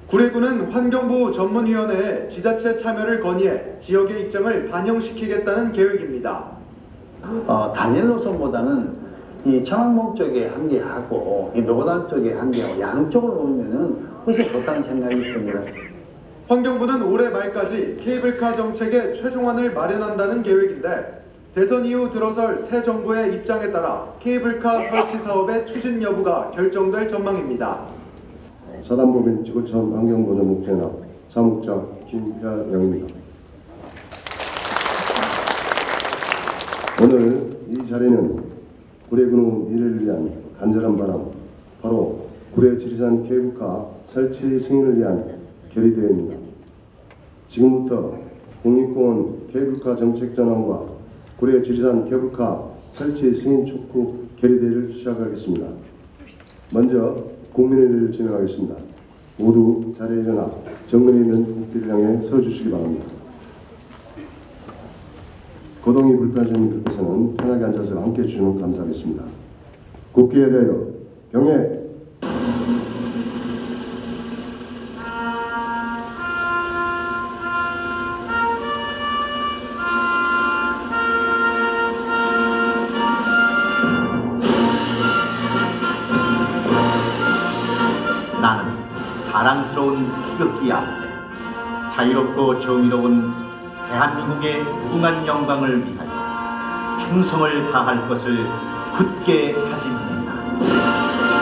구례구는 환경부 전문위원회에 지자체 참여를 건의해 지역의 입장을 반영시키겠다는 계획입니다. 단일 노선보다는 이 청학봉 쪽에 한 개 하고 이 노고단 쪽에 한 개 하고 양쪽을 놓으면은 훨씬 좋다는 생각이 있습니다. 환경부는 올해 말까지 케이블카 정책의 최종안을 마련한다는 계획인데 대선 이후 들어설 새 정부의 입장에 따라 케이블카 설치 사업의 추진 여부가 결정될 전망입니다. 사단법인 지구촌 환경보전목재연합 사무국장 김야영입니다. 오늘 이 자리는 구례군의 미래를 위한 간절한 바람, 바로 구례 지리산 케이블카 설치 승인을 위한 결의대회입니다. 지금부터 국립공원 케이블카 정책 전환과 구례 지리산 케이블카 설치 승인 촉구 결의대회를 시작하겠습니다. 먼저 국민회의를 진행하겠습니다. 모두 자리에 일어나 정면에 있는 국기를 향해 서주시기 바랍니다. 거동이 불편하신 분들께서는 편하게 앉아서 함께 해주시면 감사하겠습니다. 국기에 대하여 경례. 나는 자랑스러운 태극기 앞에 자유롭고 정의로운 대한민국의 무궁한 영광을 위하여 충성을 다할 것을 굳게 다짐한다.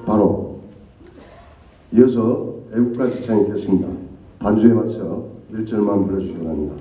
바로 이어서 애국가 지창이 있겠습니다. 반주에 맞춰 1절만 불러주시기 바랍니다.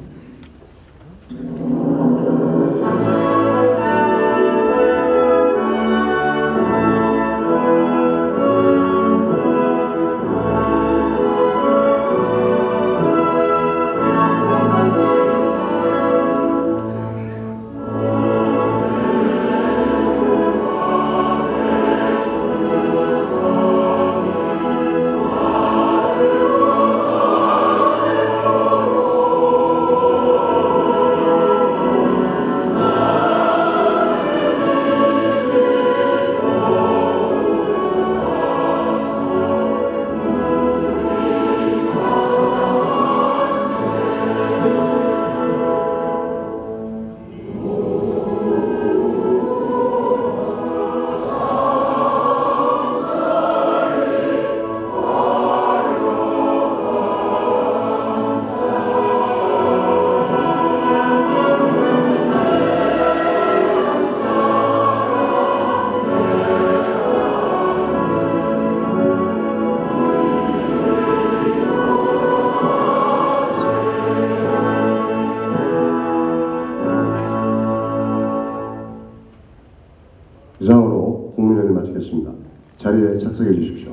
이상으로 국민회의를 마치겠습니다. 자리에 착석해 주십시오.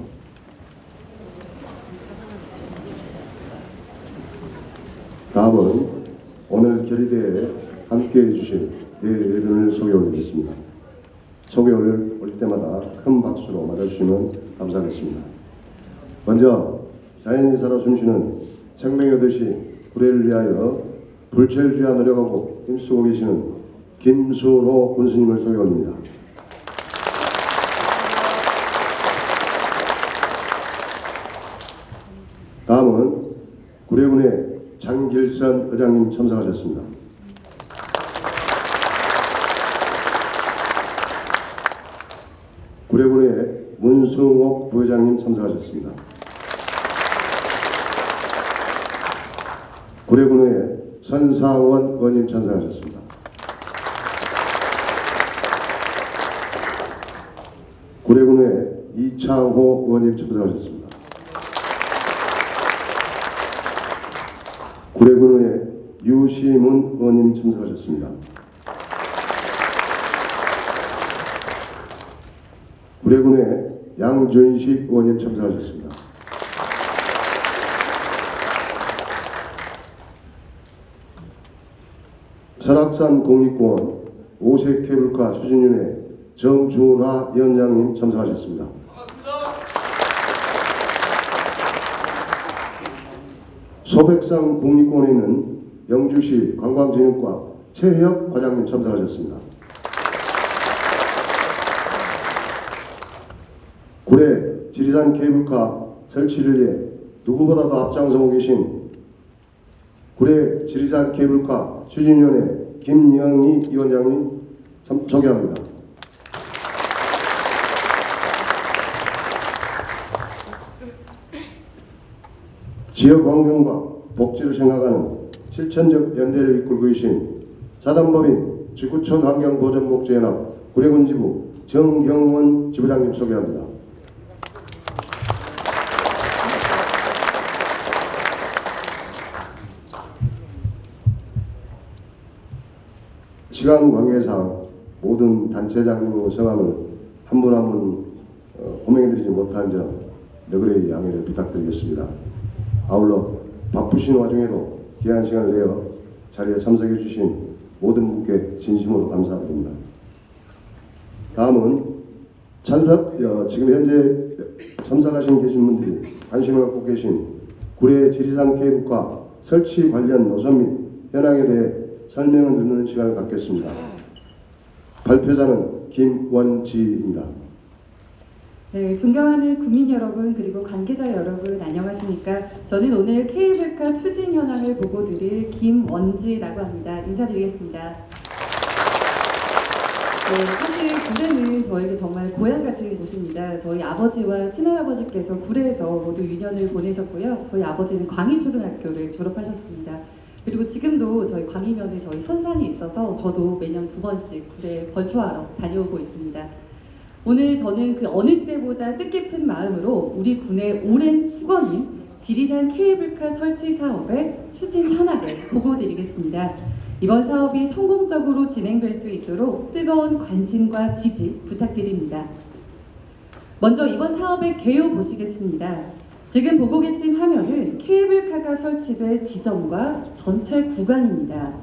다음은 오늘 결의대회에 함께해 주실 네 분을 소개 올리겠습니다. 소개 올릴 때마다 큰 박수로 맞아주시면 감사하겠습니다. 먼저 자연이 살아 숨쉬는 생명의 도시 구례를 위하여 불철주야 노력하고 힘쓰고 계시는 김순호 군수님을 소개 올립니다. 다음은 구례군의 장길선 의장님 참석하셨습니다. 구례군의 문승옥 부회장님 참석하셨습니다. 구례군의 선상원 의원님 참석하셨습니다. 구례군의 이창호 의원님 참석하셨습니다. 구례군의 유시문 의원님 참석하셨습니다. 구례군의 양준식 의원님 참석하셨습니다. 설악산 국립공원 오색 케이블카 추진위원회 정준화 위원장님 참석하셨습니다. 소백산 국립공원에 있는 영주시 관광진흥과 최혜혁 과장님 참석하셨습니다. 구례 지리산 케이블카 설치를 위해 누구보다도 앞장서고 계신 구례 지리산 케이블카 추진위원회 김영희 위원장님 소개합니다. 지역 환경과 복지를 생각하는 실천적 연대를 이끌고 계신 사단법인 지구촌 환경보전복지연합 구례군 지부 정경원 지부장님 소개합니다. 시간 관계상 모든 단체장님의 성함을 한 분 한 분 호명해드리지 못한 점 너그레이 양해를 부탁드리겠습니다. 아울러 바쁘신 와중에도 귀한 시간을 내어 자리에 참석해 주신 모든 분께 진심으로 감사드립니다. 다음은 지금 현재 참석하신 계신 분들이 관심을 갖고 계신 구례 지리산 케이블카 설치 관련 노선 및 현황에 대해 설명을 듣는 시간을 갖겠습니다. 발표자는 김원지입니다. 네, 존경하는 국민 여러분 그리고 관계자 여러분 안녕하십니까? 저는 오늘 케이블카 추진 현황을 보고 드릴 김원지라고 합니다. 인사드리겠습니다. 네, 사실 구례는 저에게 정말 고향 같은 곳입니다. 저희 아버지와 친할아버지께서 구례에서 모두 유년을 보내셨고요. 저희 아버지는 광희초등학교를 졸업하셨습니다. 그리고 지금도 저희 광희면에 저희 선산이 있어서 저도 매년 2번씩 구례 벌초하러 다녀오고 있습니다. 오늘 저는 그 어느 때보다 뜻깊은 마음으로 우리 군의 오랜 수건인 지리산 케이블카 설치 사업의 추진 현황을 보고 드리겠습니다. 이번 사업이 성공적으로 진행될 수 있도록 뜨거운 관심과 지지 부탁드립니다. 먼저 이번 사업의 개요 보시겠습니다. 지금 보고 계신 화면은 케이블카가 설치될 지점과 전체 구간입니다.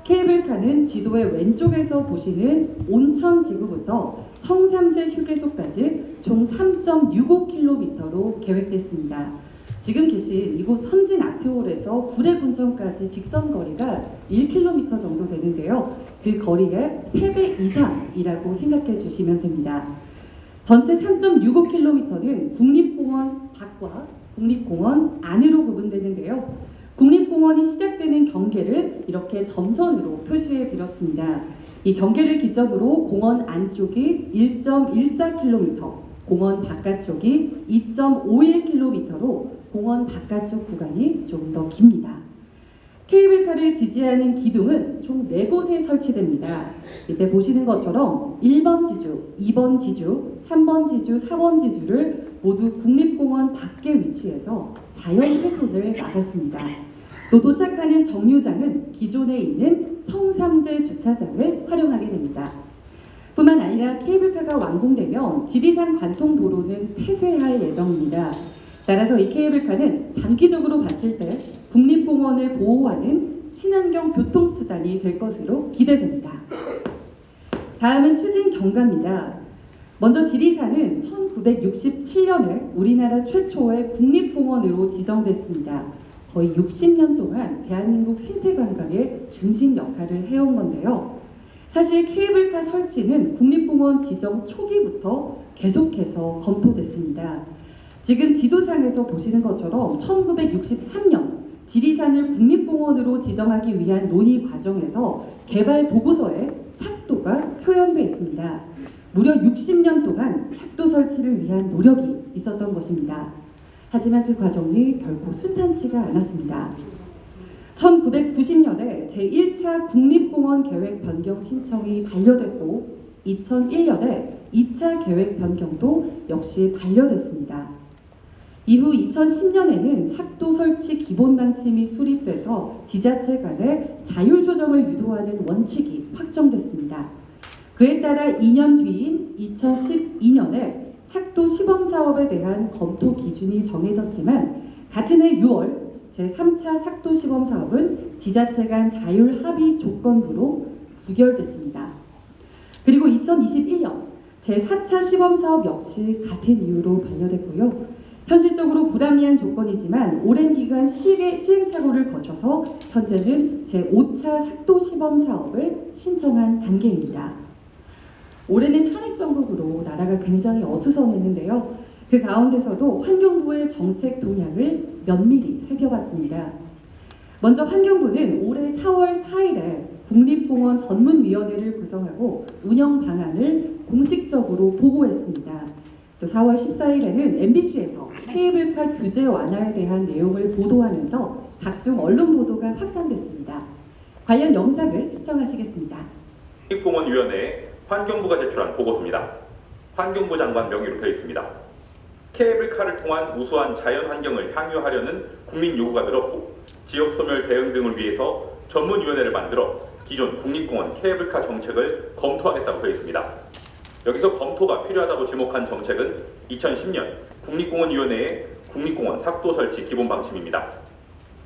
케이블카는 지도의 왼쪽에서 보시는 온천지구부터 성삼재 휴게소까지 총 3.65km로 계획됐습니다. 지금 계신 이곳 선진 아트홀에서 구례군청까지 직선 거리가 1km 정도 되는데요. 그 거리의 3배 이상이라고 생각해 주시면 됩니다. 전체 3.65km는 국립공원 밖과 국립공원 안으로 구분되는데요. 국립공원이 시작되는 경계를 이렇게 점선으로 표시해 드렸습니다. 이 경계를 기점으로 공원 안쪽이 1.14km, 공원 바깥쪽이 2.51km로 공원 바깥쪽 구간이 좀 더 깁니다. 케이블카를 지지하는 기둥은 총 4곳에 설치됩니다. 이때 보시는 것처럼 1번 지주, 2번 지주, 3번 지주, 4번 지주를 모두 국립공원 밖에 위치해서 자연 훼손을 막았습니다. 또 도착하는 정류장은 기존에 있는 성삼재 주차장을 활용하게 됩니다. 뿐만 아니라 케이블카가 완공되면 지리산 관통도로는 폐쇄할 예정입니다. 따라서 이 케이블카는 장기적으로 봤을 때 국립공원을 보호하는 친환경 교통수단이 될 것으로 기대됩니다. 다음은 추진 경과입니다. 먼저 지리산은 1967년에 우리나라 최초의 국립공원으로 지정됐습니다. 거의 60년 동안 대한민국 생태관광의 중심 역할을 해온 건데요. 사실 케이블카 설치는 국립공원 지정 초기부터 계속해서 검토됐습니다. 지금 지도상에서 보시는 것처럼 1963년 지리산을 국립공원으로 지정하기 위한 논의 과정에서 개발 보고서에 삭도가 표현되어 있습니다. 무려 60년 동안 삭도 설치를 위한 노력이 있었던 것입니다. 하지만 그 과정이 결코 순탄치가 않았습니다. 1990년에 제1차 국립공원 계획 변경 신청이 반려됐고 2001년에 2차 계획 변경도 역시 반려됐습니다. 이후 2010년에는 삭도 설치 기본 방침이 수립돼서 지자체 간의 자율 조정을 유도하는 원칙이 확정됐습니다. 그에 따라 2년 뒤인 2012년에 삭도 시범 사업에 대한 검토 기준이 정해졌지만 같은 해 6월 제3차 삭도 시범 사업은 지자체 간 자율 합의 조건부로 부결됐습니다. 그리고 2021년 제4차 시범 사업 역시 같은 이유로 반려됐고요. 현실적으로 불합리한 조건이지만 오랜 기간 시행착오를 거쳐서 현재는 제5차 삭도 시범 사업을 신청한 단계입니다. 올해는 탄핵 정국으로 나라가 굉장히 어수선했는데요. 그 가운데서도 환경부의 정책 동향을 면밀히 살펴봤습니다. 먼저 환경부는 올해 4월 4일에 국립공원 전문위원회를 구성하고 운영 방안을 공식적으로 보고했습니다. 또 4월 14일에는 MBC에서 케이블카 규제 완화에 대한 내용을 보도하면서 각종 언론 보도가 확산됐습니다. 관련 영상을 시청하시겠습니다. 국립공원위원회에 환경부가 제출한 보고서입니다. 환경부 장관 명의로 되어 있습니다. 케이블카를 통한 우수한 자연 환경을 향유하려는 국민 요구가 늘었고 지역 소멸 대응 등을 위해서 전문위원회를 만들어 기존 국립공원 케이블카 정책을 검토하겠다고 되어 있습니다. 여기서 검토가 필요하다고 지목한 정책은 2010년 국립공원위원회의 국립공원 삭도 설치 기본 방침입니다.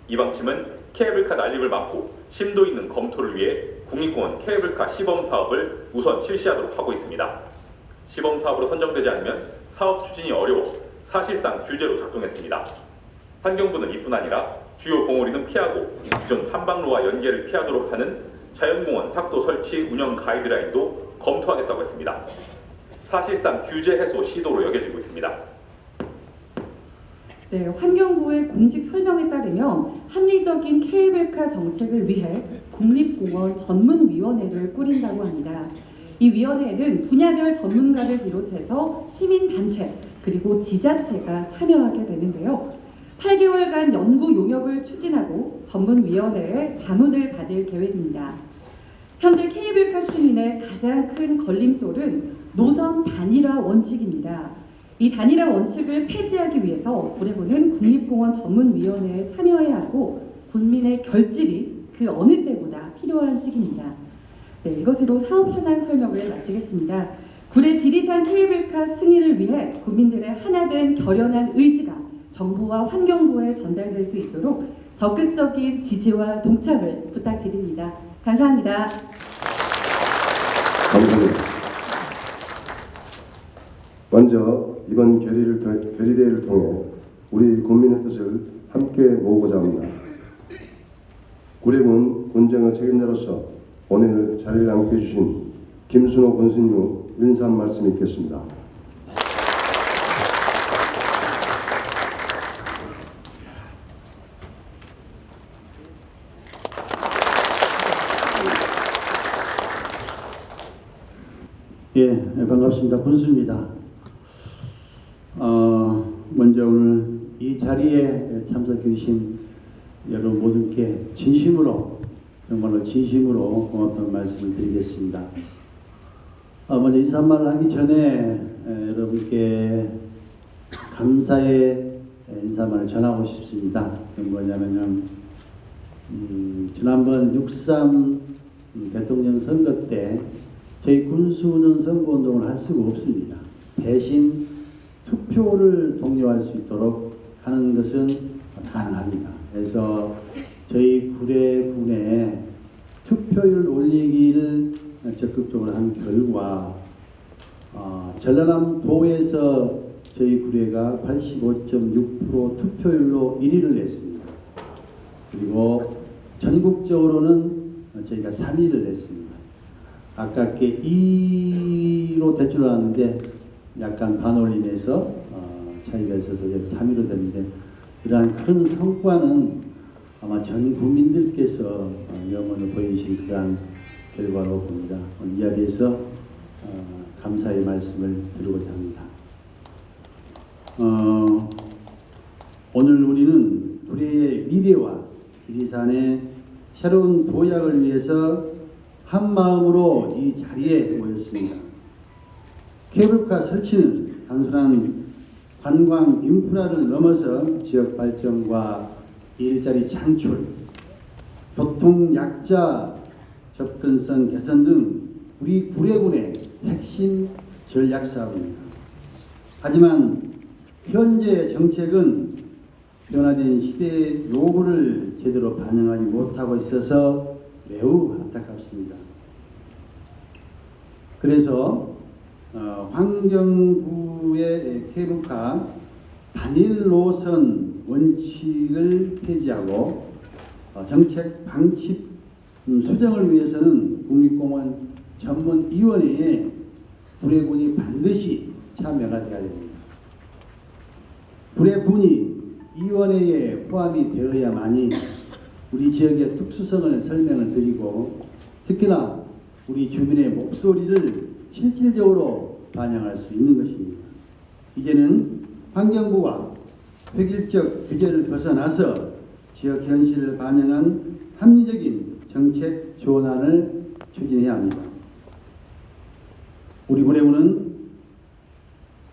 이 방침은 케이블카 난립을 막고 심도 있는 검토를 위해 국립공원 케이블카 시범 사업을 우선 실시하도록 하고 있습니다. 시범 사업으로 선정되지 않으면 사업 추진이 어려워 사실상 규제로 작동했습니다. 환경부는 이뿐 아니라 주요 봉우리는 피하고 기존 탐방로와 연계를 피하도록 하는 자연공원 삭도 설치 운영 가이드라인도 검토하겠다고 했습니다. 사실상 규제 해소 시도로 여겨지고 있습니다. 네, 환경부의 공식 설명에 따르면 합리적인 케이블카 정책을 위해 국립공원 전문위원회를 꾸린다고 합니다. 이 위원회에는 분야별 전문가를 비롯해서 시민단체 그리고 지자체가 참여하게 되는데요. 8개월간 연구 용역을 추진하고 전문위원회의 자문을 받을 계획입니다. 현재 케이블카 승인의 가장 큰 걸림돌은 노선 단일화 원칙입니다. 이 단일화 원칙을 폐지하기 위해서 구례구는 국립공원 전문위원회에 참여해야 하고 국민의 결집이 그 어느 때보다 필요한 시기입니다. 네, 이것으로 사업 현황 설명을 마치겠습니다. 구례 지리산 케이블카 승인을 위해 국민들의 하나된 결연한 의지가 정부와 환경부에 전달될 수 있도록 적극적인 지지와 동참을 부탁드립니다. 감사합니다. 감사합니다. 먼저 이번 결의대회를 통해 우리 국민의 뜻을 함께 모으고자 합니다. 구례군 군정의 책임자로서 오늘 자리를 함께해 주신 김순호 군수님 인사 한 말씀 있겠습니다. 예, 반갑습니다. 군수입니다. 먼저 오늘 이 자리에 참석해 주신 여러분 모든께 진심으로, 정말로 진심으로 고맙다는 말씀을 드리겠습니다. 먼저 인사말 하기 전에 여러분께 감사의 인사말을 전하고 싶습니다. 그건 뭐냐면은 지난번 6.3 대통령 선거 때 저희 군수는 선거운동을 할 수가 없습니다. 대신 투표를 독려할 수 있도록 하는 것은 가능합니다. 그래서 저희 구례군에 투표율 올리기를 적극적으로 한 결과 전라남도에서 저희 구례가 85.6% 투표율로 1위를 했습니다. 그리고 전국적으로는 저희가 3위를 했습니다. 아깝게 2위로 대출을 하는데 약간 반올림에서 차이가 있어서 3위로 됐는데 이러한 큰 성과는 아마 전 국민들께서 염원을 보이신 그러한 결과로 봅니다. 이 자리에서 감사의 말씀을 드리고자 합니다. 오늘 우리는 구례의 미래와 지리산의 새로운 도약을 위해서 한 마음으로 이 자리에 모였습니다. 케이블카 설치는 단순한 관광 인프라를 넘어서 지역 발전과 일자리 창출, 교통 약자 접근성 개선 등 우리 구례군의 핵심 전략 사업입니다. 하지만 현재 정책은 변화된 시대의 요구를 제대로 반영하지 못하고 있어서 매우 안타깝습니다. 그래서 환경부의 케이블카 단일 노선 원칙을 폐지하고 정책 방침 수정을 위해서는 국립공원 전문위원회에 구례군이 반드시 참여가 되어야 됩니다. 구례군이 위원회에 포함이 되어야만이 우리 지역의 특수성을 설명을 드리고 특히나 우리 주민의 목소리를 실질적으로 반영할 수 있는 것입니다. 이제는 환경부가 획일적 규제를 벗어나서 지역 현실을 반영한 합리적인 정책 조언안을 추진해야 합니다. 우리 구례군은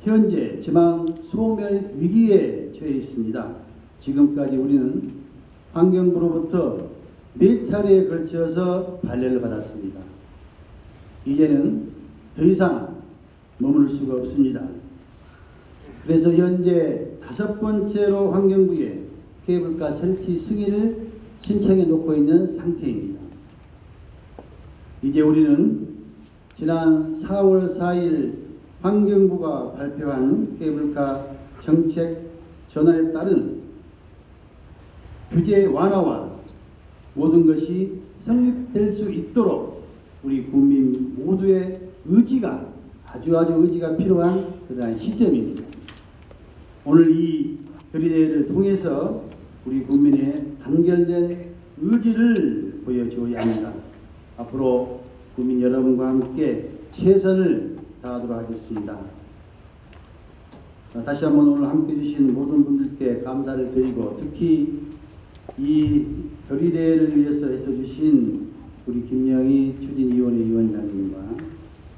현재 지방 소멸 위기에 처해 있습니다. 지금까지 우리는 환경부로부터 4차례에 걸쳐서 반려를 받았습니다. 이제는 더 이상 머무를 수가 없습니다. 그래서 현재 5번째로 환경부에 케이블카 설치 승인을 신청해 놓고 있는 상태입니다. 이제 우리는 지난 4월 4일 환경부가 발표한 케이블카 정책 전환에 따른 규제 완화와 모든 것이 성립될 수 있도록 우리 국민 모두의 의지가 아주 의지가 필요한 그러한 시점입니다. 오늘 이 결의대회를 통해서 우리 국민의 단결된 의지를 보여줘야 합니다. 앞으로 국민 여러분과 함께 최선을 다하도록 하겠습니다. 다시 한번 오늘 함께 해주신 모든 분들께 감사를 드리고 특히 이 결의대회를 위해서 애써주신 우리 김영희 추진위원회 위원장님과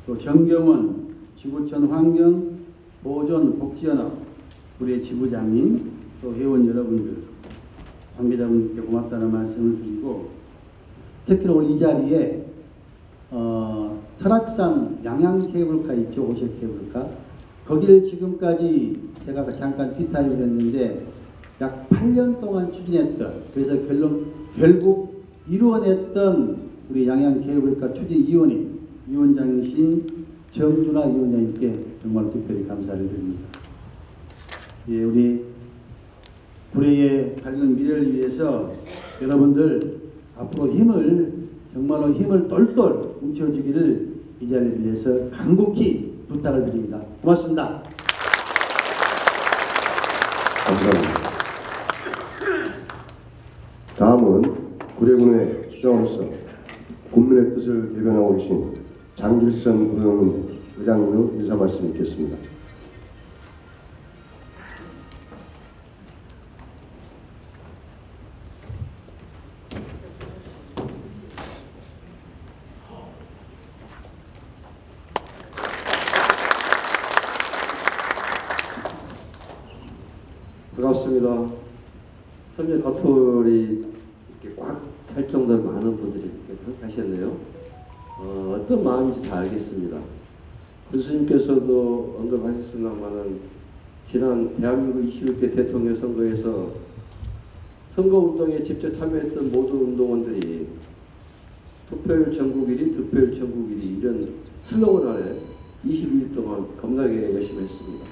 또 정경원 지구촌 환경보존복지연합 구례 지부장님 또 회원 여러분들 관계자분들께 고맙다는 말씀을 드리고 특히나 오늘 이 자리에 설악산 양양 케이블카 있죠. 오셔 케이블카 거기를 지금까지 제가 잠깐 티타임을 했는데 약 8년 동안 추진했던 그래서 결국 이루어냈던 우리 양양 케이블카 추진위원회 위원장이신 정준하 위원장님께 정말 특별히 감사를 드립니다. 예, 우리 구례의 밝은 미래를 위해서 여러분들 앞으로 정말로 힘을 똘똘 뭉쳐주기를 이 자리를 위해서 간곡히 부탁을 드립니다. 고맙습니다. 감사합니다. 다음은 구례군의 수장으로서 국민의 뜻을 대변하고 계신 장길선 구례군 의장님의 인사 말씀 있겠습니다. 반갑습니다. 선전 어토리 이렇게 꽉 찰 정도로 많은 분들이 이렇게 하셨네요. 어떤 마음인지 다 알겠습니다. 교수님께서도 언급하셨습니다만은 지난 대한민국 21대 대통령 선거에서 선거운동에 직접 참여했던 모든 운동원들이 투표율 전국 1위, 득표율 전국 1위 이런 슬로건 아래 22일 동안 겁나게 열심히 했습니다.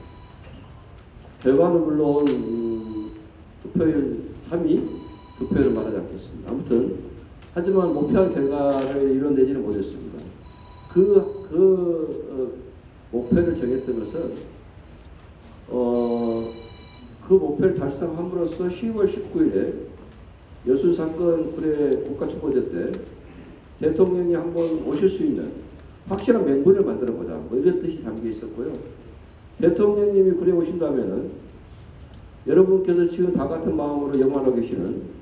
결과는 물론 투표율 3위, 득표율은 말하지 않겠습니다. 아무튼 하지만 목표한 결과를 이뤄내지는 못했습니다. 목표를 정했던 것은 그 목표를 달성함으로써 10월 19일에 여순사건 구례 국가축구제 때 대통령이 한번 오실 수 있는 확실한 명분을 만들어보자 뭐 이런 뜻이 담겨 있었고요. 대통령님이 구례 오신다면은 여러분께서 지금 다 같은 마음으로 영원하고 계시는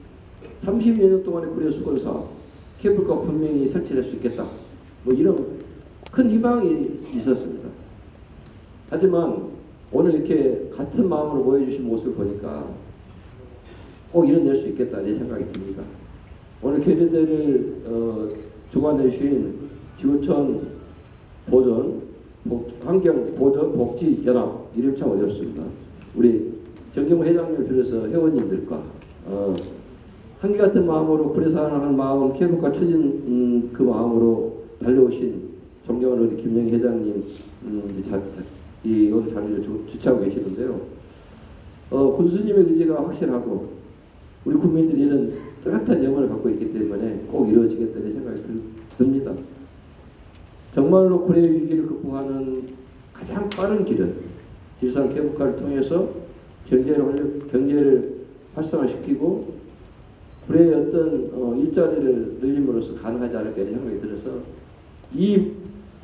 30여 년 동안의 구례 수건사 케이블카 분명히 설치될 수 있겠다. 뭐 이런 큰 희망이 있었습니다. 하지만 오늘 이렇게 같은 마음으로 모여주신 모습을 보니까 꼭 이뤄낼 수 있겠다 이 생각이 듭니다. 오늘 결의대를 주관해 주신 지구촌 보존 환경 보존 복지 연합 이름 참 어렵습니다. 우리 정경호 회장님을 비롯해서 회원님들과 한결같은 마음으로 구례 사랑하는 마음 케이블카 추진 그 마음으로 달려오신 존경하는 우리 김영희 회장님 오늘 자리를 주최하고 계시는데요. 군수님의 의지가 확실하고 우리 국민들이 이런 뚜렷한 영혼을 갖고 있기 때문에 꼭 이루어지겠다는 생각이 듭니다. 정말로 구례 위기를 극복하는 가장 빠른 길은 지리산 케이블카를 통해서 경제를 활성화시키고 구례의 어떤 일자리를 늘림으로써 가능하지 않을까 이런 생각이 들어서 이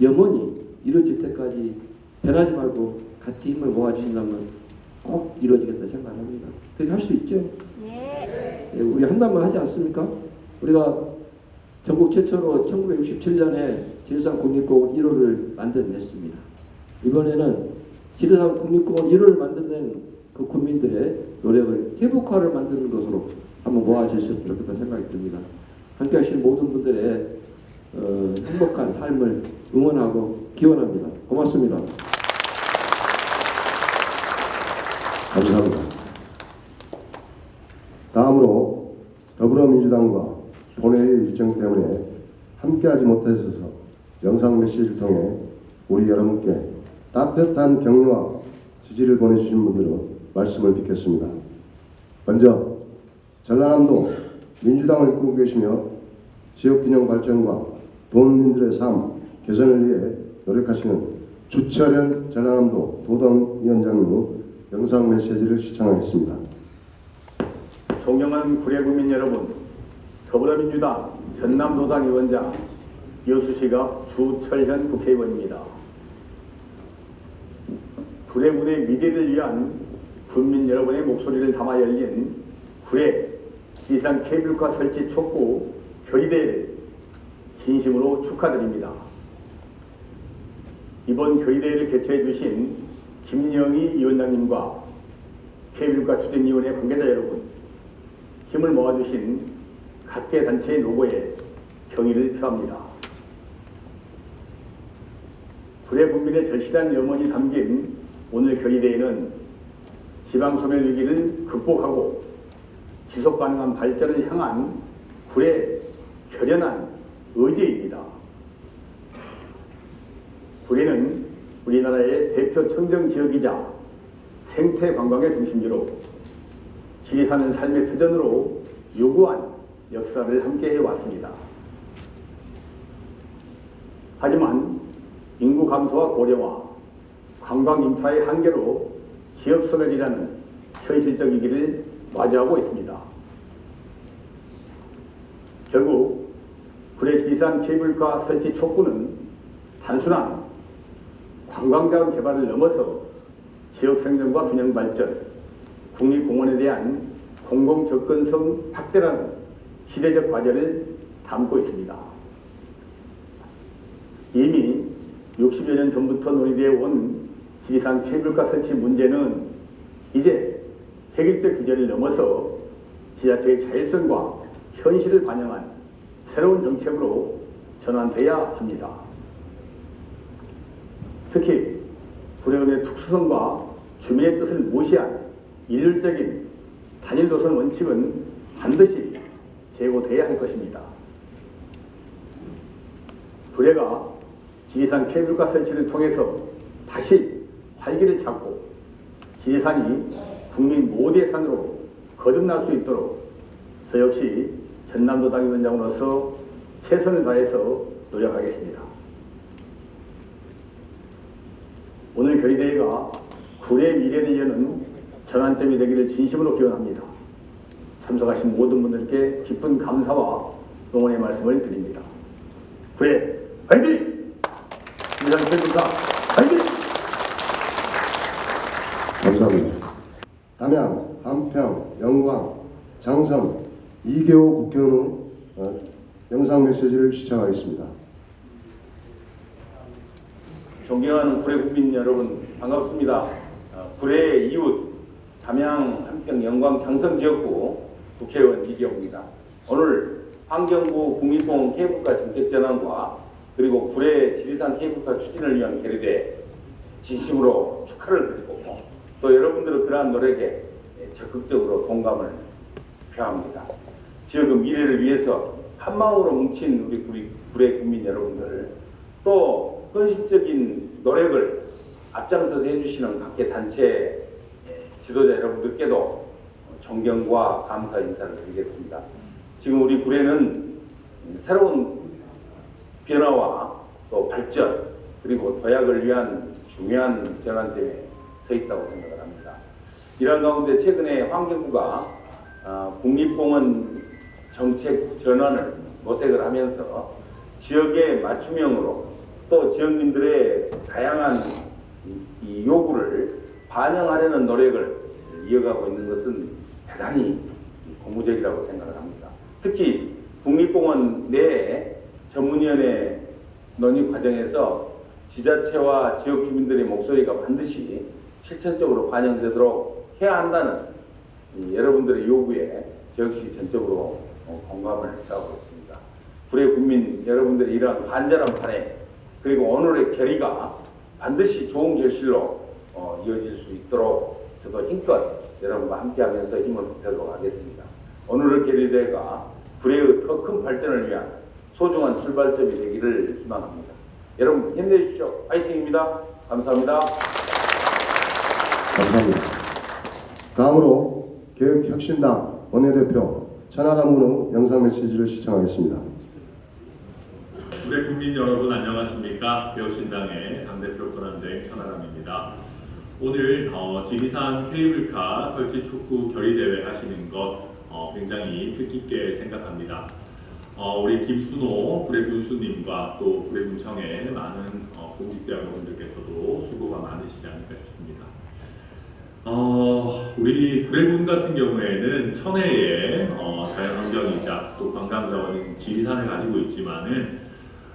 염원이 이루어질 때까지 변하지 말고 같이 힘을 모아주신다면 꼭 이루어지겠다 생각합니다. 그렇게 할 수 있죠? 네. 우리 한다면 하지 않습니까? 우리가 전국 최초로 1967년에 지리산 국립공원 1호를 만들어냈습니다. 이번에는 지리산 국립공원 1호를 만들어낸 그 국민들의 노력을 케이블카를 만드는 것으로 한번 모아주셨으면 좋겠다는 생각이 듭니다. 함께 하신 모든 분들의 행복한 삶을 응원하고 기원합니다. 고맙습니다. 감사합니다. 다음으로 더불어민주당과 본회의 일정 때문에 함께하지 못하셔서 영상 메시지를 통해 우리 여러분께 따뜻한 격려와 지지를 보내주신 분들은 말씀을 듣겠습니다. 먼저 전라남도 민주당을 이끌고 계시며 지역균형 발전과 도민들의 삶 개선을 위해 노력하시는 주철현 전라남도 도당위원장님의 영상 메시지를 시청하겠습니다. 존경하는 구례구민 여러분, 더불어민주당 전남도당 위원장 여수시갑 주철현 국회의원입니다. 구례군의 미래를 위한 군민 여러분의 목소리를 담아 열린 구례 지리산 케이블카 설치 촉구 결의대회를 진심으로 축하드립니다. 이번 결의대회를 개최해 주신 김영희 위원장님과 케이블카 추진위원회 관계자 여러분, 힘을 모아주신 각계 단체의 노고에 경의를 표합니다. 구례 국민의 절실한 염원이 담긴 오늘 결의대회는 지방소멸 위기를 극복하고 지속 가능한 발전을 향한 구례 결연한 의지입니다. 구례는 우리나라의 대표 청정 지역이자 생태 관광의 중심지로 지리산은 삶의 터전으로 요구한 역사를 함께 해왔습니다. 하지만 인구 감소와 고령화, 관광 인프라의 한계로 지역 소멸이라는 현실적 위기를 맞이하고 있습니다. 결국 구례 지리산 케이블카 설치 촉구는 단순한 관광자원 개발을 넘어서 지역 생존과 균형 발전, 국립공원에 대한 공공 접근성 확대라는 시대적 과제를 담고 있습니다. 이미 60여 년 전부터 논의되어 온 지리산 케이블카 설치 문제는 이제 획일적 규제를 넘어서 지자체의 자율성과 현실을 반영한 새로운 정책으로 전환돼야 합니다. 특히 구례군의 특수성과 주민의 뜻을 무시한 일률적인 단일 노선 원칙은 반드시 제고돼야 할 것입니다. 구례가 지리산 케이블카 설치를 통해서 다시 활기를 찾고 지리산이 국민 모두의 산으로 거듭날 수 있도록 저 역시 전남도당 위원장으로서 최선을 다해서 노력하겠습니다. 오늘 결의대회가 구례의 미래를 여는 전환점이 되기를 진심으로 기원합니다. 참석하신 모든 분들께 깊은 감사와 응원의 말씀을 드립니다. 구례 화이팅! 지리산 케이블카 화이팅! 감사합니다. 담양, 한평, 영광, 장성, 이계호 국회의원의 영상 메시지를 시청하겠습니다. 존경하는 구례 국민 여러분, 반갑습니다. 구례 이웃 담양, 한평, 영광, 장성 지역구 국회의원 이계호입니다. 오늘 환경부 국립공원 케이블카 정책 전환과 그리고 구례 지리산 케이블카 추진을 위한 결의대회 진심으로 축하를 드리고 또 여러분들의 그러한 노력에 적극적으로 동감을 표합니다. 지역의 미래를 위해서 한마음으로 뭉친 우리 구례 국민 여러분들, 또 헌신적인 노력을 앞장서서 해주시는 각계 단체 지도자 여러분들께도 존경과 감사 인사를 드리겠습니다. 지금 우리 구례는 새로운 변화와 또 발전 그리고 도약을 위한 중요한 전환점에 서 있다고 생각을 합니다. 이런 가운데 최근에 환경부가 국립공원 정책 전환을 모색을 하면서 지역의 맞춤형으로 또 지역민들의 다양한 이 요구를 반영하려는 노력을 이어가고 있는 것은 대단히 고무적이라고 생각을 합니다. 특히 국립공원 내에 전문위원회 논의 과정에서 지자체와 지역 주민들의 목소리가 반드시 실천적으로 반영되도록 해야 한다는 여러분들의 요구에 저 역시 전적으로 공감을 하고 있습니다. 구례 국민 여러분들의 이러한 간절한 판에 그리고 오늘의 결의가 반드시 좋은 결실로 이어질 수 있도록 저도 힘껏 여러분과 함께하면서 힘을 보태도록 하겠습니다. 오늘의 결의대회가 구례의 더 큰 발전을 위한 소중한 출발점이 되기를 희망합니다. 여러분 힘내주십시오. 파이팅입니다. 감사합니다. 감사합니다. 다음으로 개혁혁신당 원내대표 천하람 문우 영상 메시지를 시청하겠습니다. 구례 국민 여러분 안녕하십니까? 개혁신당의 당대표 권한대행 천하람입니다. 오늘 지리산 케이블카 설치 촉구 결의대회 하시는 것 굉장히 뜻깊게 생각합니다. 우리 김순호 구례 군수님과 또 구례 군청의 많은 공직자 여러분들께서도 수고가 많으시지 않을까 싶습니다. 우리 구례군 같은 경우에는 천혜의 자연환경이자 또 관광자원인 지리산을 가지고 있지만은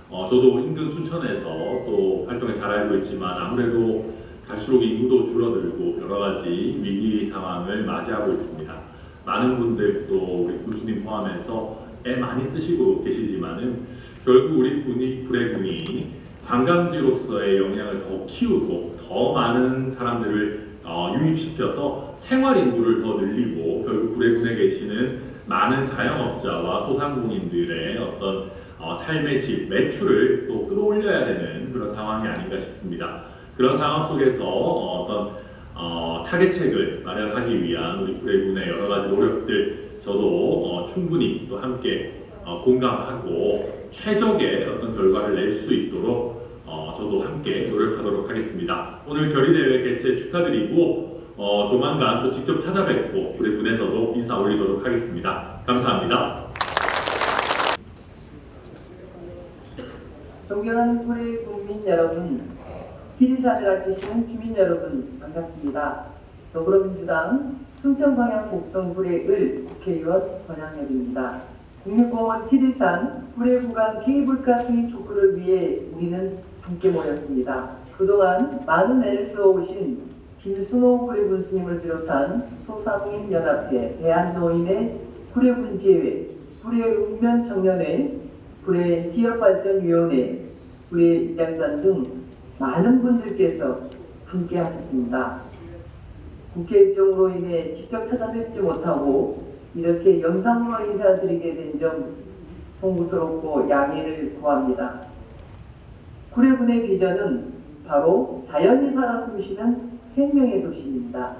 저도 인근 순천에서 또 활동을 잘 알고 있지만 아무래도 갈수록 인구도 줄어들고 여러 가지 위기 상황을 맞이하고 있습니다. 많은 분들 또 우리 군수님 포함해서 애 많이 쓰시고 계시지만은 결국 우리 구례군이 관광지로서의 영향을 더 키우고 더 많은 사람들을 유입시켜서 생활 인구를 더 늘리고 결국 구례군에 계시는 많은 자영업자와 소상공인들의 어떤 삶의 질, 매출을 또 끌어올려야 되는 그런 상황이 아닌가 싶습니다. 그런 상황 속에서 어떤 타겟책을 마련하기 위한 우리 구례군의 여러 가지 노력들 저도 충분히 또 함께 공감하고 최적의 어떤 결과를 낼 수 있도록 저도 함께 노력하도록 하겠습니다. 오늘 결의대회 개최 축하드리고 조만간 또 직접 찾아뵙고 구례군에서도 인사 올리도록 하겠습니다. 감사합니다. 존경하는 구례 국민 여러분, 지리산을 아끼시는 주민 여러분 반갑습니다. 더불어민주당 순천광양 곡성구례을 국회의원 권양엽입니다. 국립공원 지리산 구례 구간 케이블카 승인 촉구를 위해 우리는 함께 모였습니다. 그동안 많은 애를 써오신 김순호 구례 군수님을 비롯한 소상인연합회, 대한노인회, 구례군지회, 구례읍면청년회, 구례 지역발전위원회, 구례 이장단 등 많은 분들께서 함께 하셨습니다. 국회 일정으로 인해 직접 찾아뵙지 못하고 이렇게 영상으로 인사드리게 된 점 송구스럽고 양해를 구합니다. 구례군의 비전은 바로 자연이 살아 숨쉬는 생명의 도시입니다.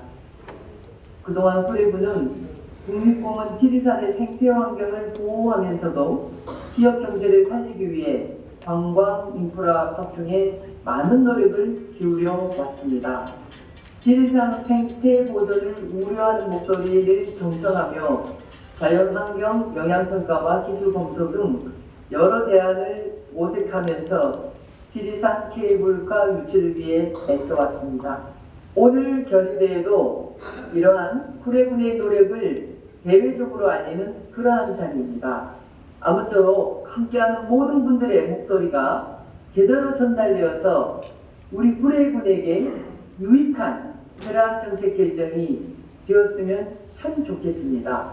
그동안 구례군은 국립공원 지리산의 생태 환경을 보호하면서도 지역 경제를 살리기 위해 관광 인프라 확충에 많은 노력을 기울여 왔습니다. 지리산 생태 보존을 우려하는 목소리를 경청하며 자연환경 영향평가와 기술 검토 등 여러 대안을 모색하면서 지리산 케이블카 유치를 위해 애써왔습니다. 오늘 결의대회도 이러한 구례군의 노력을 대외적으로 알리는 그러한 자리입니다. 아무쪼록 함께하는 모든 분들의 목소리가 제대로 전달되어서 우리 구례군에게 유익한 그러한 정책 결정이 되었으면 참 좋겠습니다.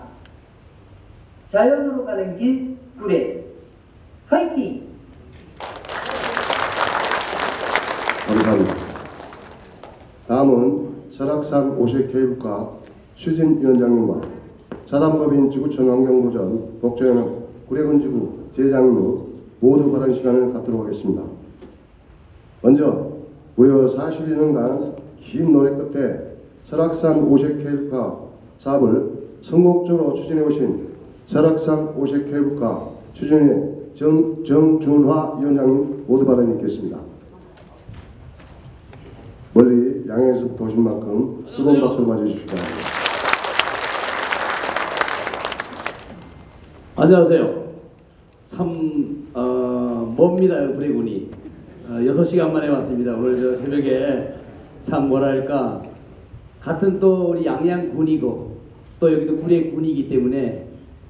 자연으로 가는 길 구례 화이팅! 감사합니다. 다음은 설악산 오색 케이블카 추진위원장님과 자담법인 지구촌 환경보전 복지연합 구례군지구 지회장님 모두 발언 시간을 갖도록 하겠습니다. 먼저 무려 40여년간 긴 노래 끝에 설악산 오색 케이블카 사업을 성공적으로 추진해 오신 설악산 오색 케이블카 추진위의 정준화 위원장님 모두 발언이 있겠습니다. 멀리 양해에서부터 오신 만큼 뜨거운 박수로 맞이해주시기 바랍니다. 안녕하세요. 참 멉니다. 구례군이 6시간 만에 왔습니다. 오늘 저 새벽에 참 뭐랄까 같은 또 우리 양양군이고 또 여기도 구례군이기 때문에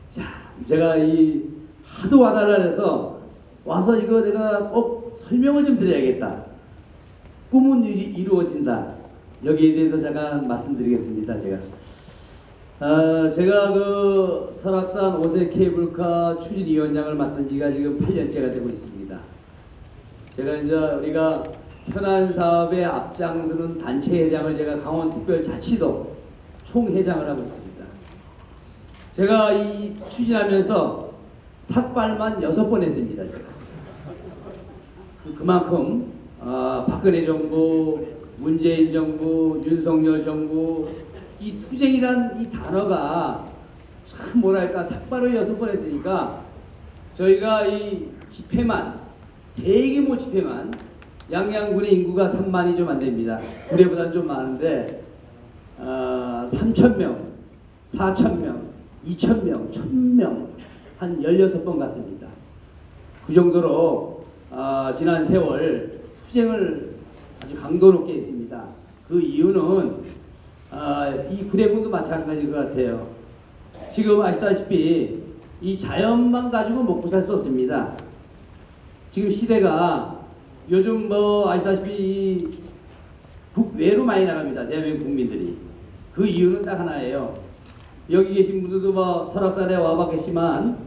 자 제가 이 하도 와달라해서 와서 이거 내가 꼭 설명을 좀 드려야겠다. 꿈은 이루어진다. 여기에 대해서 잠깐 말씀드리겠습니다. 제가 그 설악산 오색 케이블카 추진위원장을 맡은 지가 지금 8년째가 되고 있습니다. 제가 이제 우리가 현안 사업에 앞장서는 단체 회장을 제가 강원특별자치도 총회장을 하고 있습니다. 제가 이 추진하면서 삭발만 6번 했습니다. 제가. 그만큼 박근혜 정부, 문재인 정부, 윤석열 정부 이 투쟁이란 이 단어가 참 뭐랄까 삭발을 6번 했으니까 저희가 이 집회만 대규모 집회만 양양군의 인구가 3만이 좀 안 됩니다. 구례보다는 좀 많은데 3,000명, 4,000명, 2,000명, 1,000명 한 16번 갔습니다. 그 정도로 지난 세월 투쟁을 아주 강도 높게 했습니다. 그 이유는 이 구례군도 마찬가지일 것 같아요. 지금 아시다시피 이 자연만 가지고 먹고 살 수 없습니다. 지금 시대가 요즘 뭐 아시다시피 국외로 많이 나갑니다. 대한민국 국민들이. 그 이유는 딱 하나예요. 여기 계신 분들도 뭐 설악산에 와봤겠지만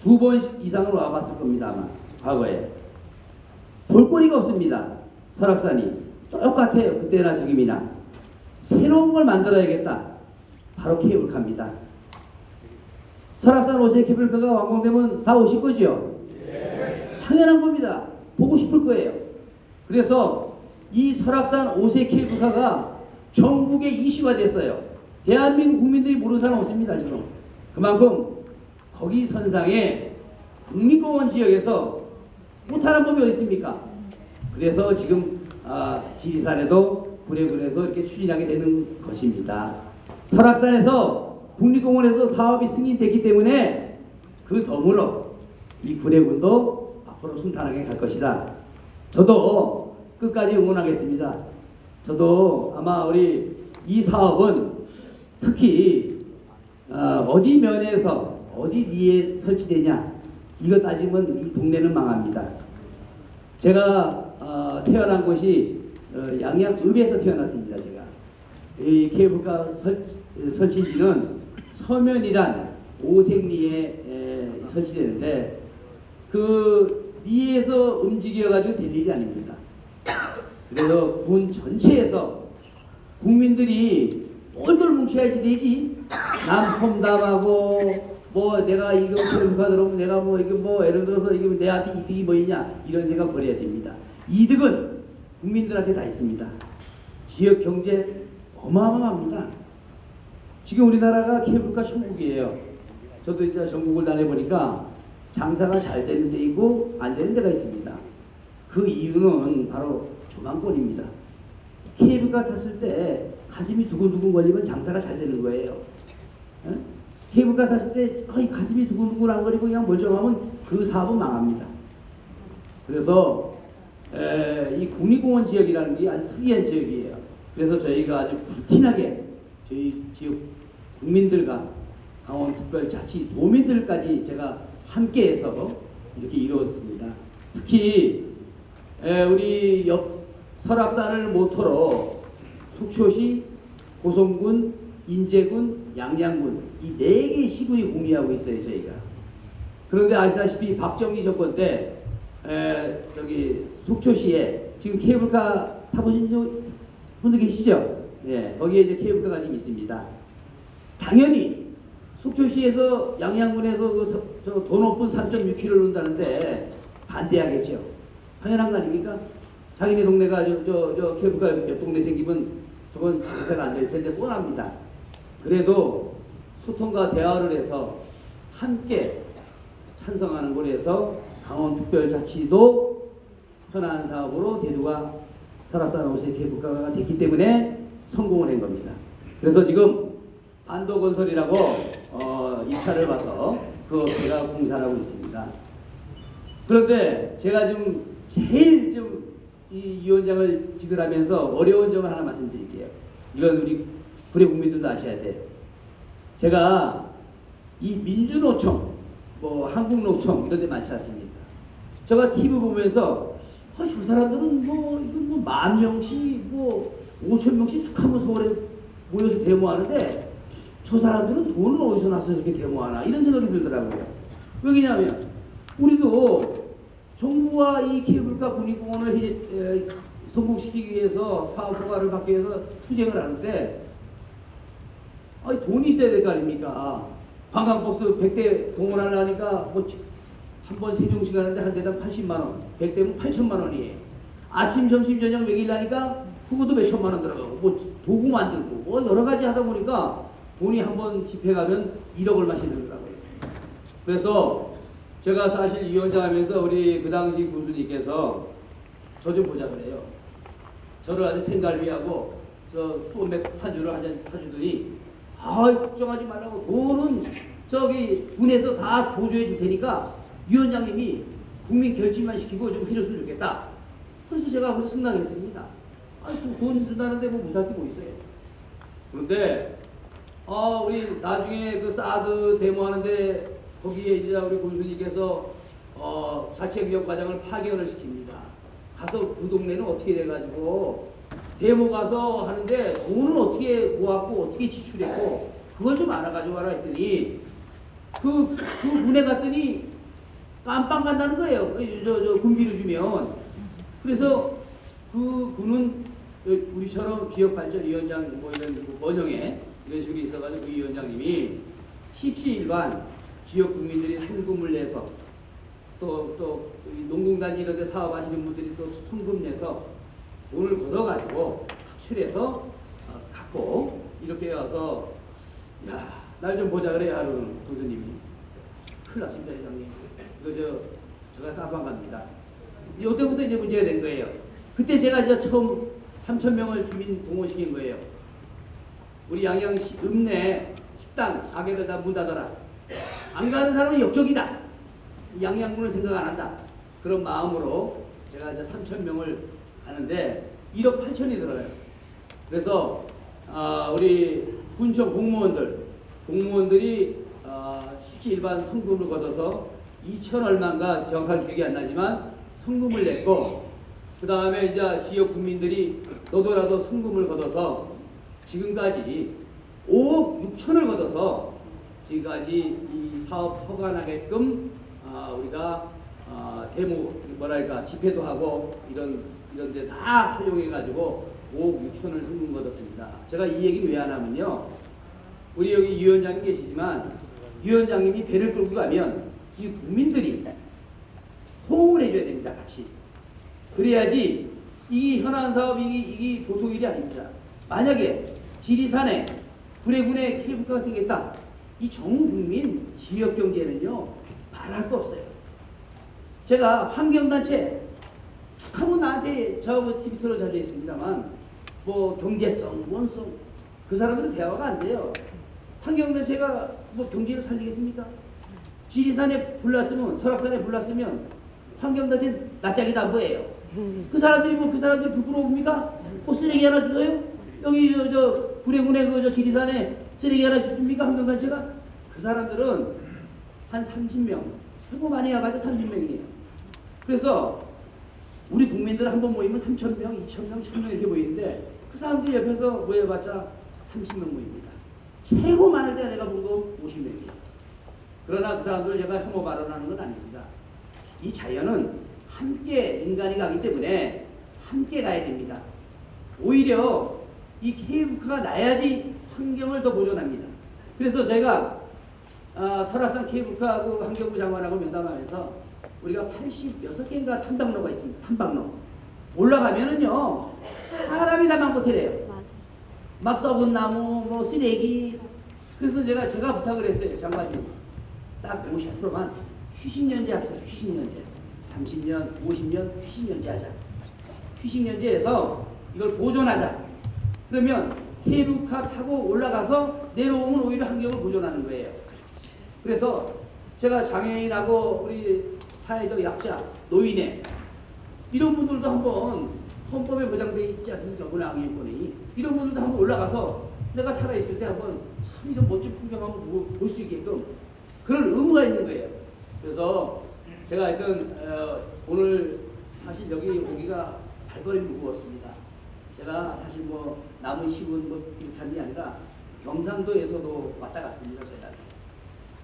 2번 이상으로 와봤을 겁니다. 아마 과거에. 볼거리가 없습니다. 설악산이. 똑같아요. 그때나 지금이나. 새로운 걸 만들어야겠다. 바로 케이블카입니다. 설악산 오색 케이블카가 완공되면 다 오실 거죠? 당연한 겁니다. 보고 싶을 거예요. 그래서 이 설악산 오색 케이블카가 전국의 이슈가 됐어요. 대한민국 국민들이 모르는 사람 없습니다. 지금. 그만큼 거기 선상에 국립공원 지역에서 못하는 법이 어디 있습니까? 그래서 지금 지리산에도 구례군에서 이렇게 추진하게 되는 것입니다. 설악산에서 국립공원에서 사업이 승인됐기 때문에 그 덤으로 이 구례군도 앞으로 순탄하게 갈 것이다. 저도 끝까지 응원하겠습니다. 저도 아마 우리 이 사업은 특히 어디 면에서 어디 위에 설치되냐 이거 따지면 이 동네는 망합니다. 제가 태어난 곳이 양양읍에서 태어났습니다. 제가 이 케이블카 설치지는 서면이란 오색리에 설치되는데 그 리에서 움직여가지고 될 일이 아닙니다. 그래서 군 전체에서 국민들이 똘똘 뭉쳐야지 되지. 남 험담하고 뭐 내가 이거 케이블카 들어오면 내가 뭐 이거 뭐 예를 들어서 이게 내한테 이득이 뭐이냐 이런 생각 버려야 됩니다. 이득은 국민들한테 다 있습니다. 지역 경제 어마어마합니다. 지금 우리나라가 케이블카 천국이에요. 저도 이제 전국을 다녀보니까 장사가 잘 되는 데 있고 안 되는 데가 있습니다. 그 이유는 바로 조망권입니다. 케이블카 탔을 때 가슴이 두근두근 걸리면 장사가 잘 되는 거예요. 에? 케이블카 탔을 때 가슴이 두근두근 안 거리고 그냥 멀쩡하면 그 사업은 망합니다. 그래서 이 국립공원 지역이라는 게 아주 특이한 지역이에요. 그래서 저희가 아주 불티나게 저희 지역 국민들과 강원특별자치 도민들까지 제가 함께해서 이렇게 이루었습니다. 특히 우리 옆 설악산을 모토로 속초시, 고성군, 인제군, 양양군 이 4개의 시군이 공유하고 있어요. 저희가. 그런데 아시다시피 박정희 정권 때 저기 속초시에 지금 케이블카 타보신 분들 계시죠? 예, 거기에 이제 케이블카가 좀 있습니다. 당연히 속초시에서 양양군에서 저 더 높은 3.6km를 논다는데 반대하겠죠. 당연한 거 아닙니까? 자기네 동네가 저 케이블카 옆 동네 생기면 저건 장사가 안 될 텐데 뻔합니다. 그래도 소통과 대화를 해서 함께 찬성하는 걸로 해서 강원특별자치도 현안 사업으로 대두가 설악산 오색 케이블카가 됐기 때문에 성공을 한 겁니다. 그래서 지금 반도건설이라고 입찰을 봐서 그 업체가 공사를 하고 있습니다. 그런데 제가 좀 제일 좀 이 위원장을 지도하면서 어려운 점을 하나 말씀드릴게요. 이건 우리 구례 국민들도 아셔야 돼요. 제가 이 민주노총, 뭐 한국노총 이런 데 많지 않습니까? 제가 TV 보면서 저 사람들은 이건 뭐 10,000명씩 뭐 5,000명씩 툭 하면 서울에 모여서 데모하는데 저 사람들은 돈은 어디서 나서 이렇게 데모하나 이런 생각이 들더라고요. 왜냐하면 우리도 정부와 이 케이블카 국립공원을 성공시키기 위해서 사업 허가를 받기 위해서 투쟁을 하는데 아니 돈이 있어야 될 거 아닙니까? 관광버스 100대 동원하려니까 뭐 한 번 세종시 가는데 한 대당 80만 원, 100대면 8천만 원이에요. 아침, 점심, 저녁 먹이려니까 그것도 몇 천만 원 들어가고 뭐 도구 만들고 뭐 여러 가지 하다 보니까 돈이 한 번 집회 가면 1억 얼마씩 들더라고요. 그래서 제가 사실 위원장 하면서 우리 그 당시 군수님께서 저 좀 보자 그래요. 저를 아주 생갈비하고 저 소맥 탄주를 한 잔 사주더니 걱정하지 말라고 돈은 저기 군에서 다 보조해 줄 테니까 위원장님이 국민 결집만 시키고 좀 해줬으면 좋겠다. 그래서 제가 거기서 승낙했습니다. 돈 준다는데 뭐 못할 게 뭐 있어요. 그런데 우리 나중에 그 사드 데모하는데 거기에 이제 우리 군수님께서 자치경력 과장을 파견을 시킵니다. 가서 그 동네는 어떻게 돼가지고 데모 가서 하는데 돈은 어떻게 모았고 어떻게 지출했고 그걸 좀 알아가지고 와라 했더니 그 군에 갔더니 깜빵 간다는 거예요. 저 군비를 주면. 그래서 그 군은 우리처럼 지역발전위원장 뭐 이런 원형에 이런 식으로 있어가지고 그 위원장님이 십시일반 지역 국민들이 상금을 내서 또 농공단지 이런 데 사업하시는 분들이 또 송금 내서 돈을 걷어가지고 학출해서 갖고 이렇게 와서 야 날 좀 보자 그래 하루는 교수님이 큰일 났습니다 회장님. 이거 제가 깜빵 갑니다. 이때부터 이제 문제가 된 거예요. 그때 제가 이제 처음 3,000명을 주민 동원시킨 거예요. 우리 양양시 읍내 식당 가게들 다 문 닫아라. 안 가는 사람은 역적이다. 양양군을 생각 안 한다. 그런 마음으로 제가 이제 3,000명을 가는데 1억 8천이 들어요. 그래서 우리 군청 공무원들이 십시일반 성금을 걷어서 2천 얼마인가 정확하게 기억이 안 나지만 성금을 냈고 그 다음에 이제 지역 국민들이 너도라도 성금을 걷어서 지금까지 5억 6천을 걷어서 지금까지 이 사업 허가 나게끔 우리가 데모 뭐랄까 집회도 하고 이런 데 다 활용해 가지고 5억 6천을 성금 걷었습니다. 제가 이 얘기를 왜 하냐면요. 우리 여기 위원장님 계시지만 위원장님이 배를 끌고 가면 이 국민들이 호응을 해줘야 됩니다. 같이. 그래야지 이 현안 사업이 이게 보통 일이 아닙니다. 만약에 지리산에 구례군에 케이블카가 생겼다. 이 전국민 지역경제는요. 말할 거 없어요. 제가 환경단체 툭 하면 나한테 저하고 TV 토론 자주 했습니다만 뭐 경제성, 원성 그 사람들은 대화가 안 돼요. 환경단체가 뭐 경제를 살리겠습니까? 지리산에 불났으면 설악산에 불났으면 환경단체 낯짝이 안 보여요. 그 사람들이 그 사람들 부끄러웁니까? 뭐 쓰레기 하나 주세요? 여기 저 구례군에 저 지리산에 쓰레기 하나 줬습니까? 환경단체가? 그 사람들은 한 30명 최고 많이 해봐야 30명이에요. 그래서 우리 국민들 한 번 모이면 3,000명, 2,000명, 1,000명 이렇게 모이는데 그 사람들 옆에서 모여봤자 30명 모입니다. 최고 많을 때 내가 본 거 50명이에요. 그러나 그 사람들을 제가 혐오 발언하는 건 아닙니다. 이 자연은 함께 인간이 가기 때문에 함께 가야 됩니다. 오히려 이 케이블카가 나야지 환경을 더 보존합니다. 그래서 제가 설악산 케이블카 그 환경부 장관하고 면담하면서 우리가 86개인가 탐방로가 있습니다. 탐방로. 올라가면은요 사람이 다 많고 태래요. 막 썩은 나무, 뭐 쓰레기. 그래서 제가 부탁을 했어요. 장관님. 딱 50%만 휴식연재 합시다. 휴식연재. 30년, 50년 휴식연재 하자. 휴식연재해서 이걸 보존하자. 그러면 케이블카 타고 올라가서 내려오면 오히려 환경을 보존하는 거예요. 그래서 제가 장애인하고 우리 사회적 약자, 노인회 이런 분들도 한번 헌법에 보장되어 있지 않습니까? 문화항의권이 이런 분들도 한번 올라가서 내가 살아있을 때 한번 참 이런 멋진 풍경 한번 볼 수 있게끔 그런 의무가 있는 거예요. 그래서 제가 하여튼 오늘 사실 여기 오기가 발걸음이 무거웠습니다. 제가 사실 뭐 남은 시군 뭐 이렇게 하는 게 아니라 경상도에서도 왔다 갔습니다. 저희가.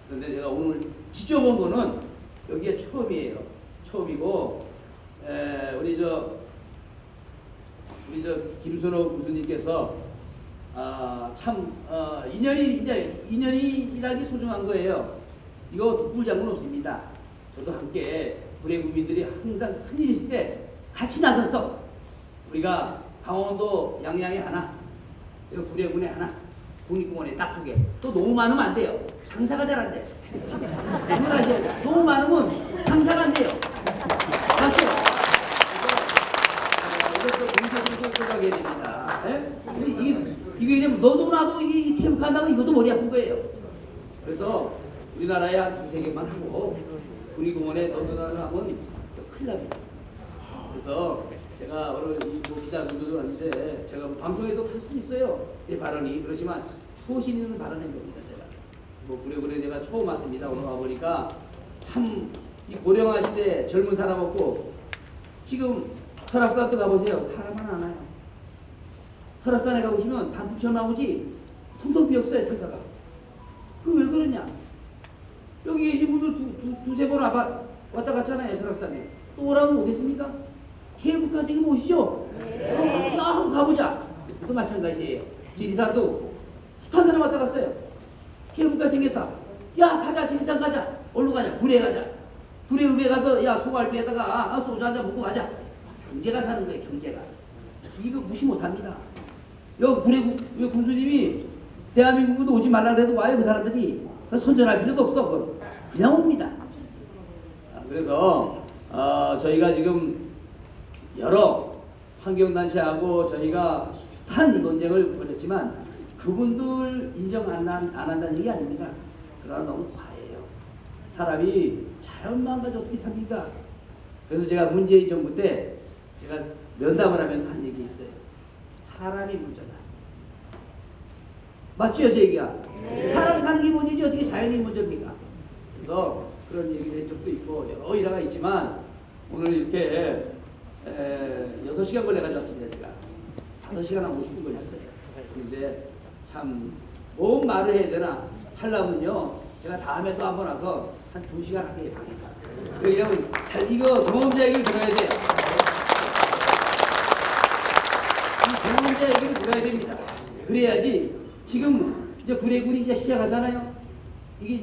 그런데 제가 오늘 직접 온 거는 여기에 처음이에요. 처음이고 우리 저 김순호 교수님께서 참 인연이라는 게 소중한 거예요. 이거 독불장군 없습니다. 저도 함께 불의 국민들이 항상 큰일 있을 때 같이 나서서 우리가 강원도 양양에 하나, 불의 군에 하나, 국립공원에 딱 2개. 또 너무 많으면 안 돼요. 장사가 잘 안 돼. 그걸 아셔야죠. 너무 많으면 장사가 안 돼요. 맞죠? 이것도 공개적으로 생각해야 됩니다. 이게 그냥 너도 나도 이 캠프 한다면 이것도 머리 아픈 거예요. 그래서 우리나라에 한 2-3개만 하고 국립공원에 너도 나도 하면 큰일 납니다. 그래서 제가 오늘 이 기자분들도 왔는데 제가 방송에도 탈 수 있어요. 이 발언이. 그렇지만 소신 있는 발언인 겁니다. 제가 뭐 그래 내가 처음 왔습니다. 오늘 와보니까 참 이 고령화 시대 젊은 사람 없고 지금 설악산도 가보세요. 사람은 안 와요. 설악산에 가보시면 단풍처럼 나오지 풍덩이 없어요. 상가가. 그거 왜 그러냐? 여기 계신 분들 두세 번 왔다 갔잖아요. 설악산에. 또 오라면 오겠습니까? 케이블카 선생님 오시죠? 야, 한번 가보자. 또 마찬가지예요. 지리산도 숱한 사람 왔다 갔어요. 케이블카 생겼다. 야, 가자. 지리산 가자. 어디로 가자? 구례 가자. 구례 읍에 가서 야, 소갈비에다가 소주 한잔 먹고 가자. 경제가 사는 거예요. 경제가. 이거 무시 못합니다. 여기 구례 군수님이 대한민국도 오지 말라 그래도 와요. 그 사람들이. 선전할 필요도 없어. 그냥 옵니다. 그래서 저희가 지금 여러 환경단체하고 저희가 숱한 논쟁을 벌였지만 그분들 인정 안 한다는 얘기 아닙니다. 그러나 너무 과해요. 사람이 자연만 가지고 어떻게 삽니까? 그래서 제가 문재인 정부 때 제가 면담을 하면서 한 얘기 있어요. 사람이 문제다. 맞죠? 제 얘기가? 네. 사람 사는 게 문제지 어떻게 자연이 문제입니까? 그래서 그런 얘기를 한 적도 있고 여러 일화가 있지만 오늘 이렇게 6시간 걸려가지고 왔습니다. 제가 5시간 한 50분 걸렸어요. 그런데 참 뭔 말을 해야 되나 하려면요 제가 다음에 또 한번 와서 한 2시간 하게 가겠다. 왜냐면 이거 경험자 얘기를 들어야 돼요. 이 경험자 얘기를 들어야 됩니다. 그래야지 지금 이제 구례군이 이제 시작하잖아요. 이게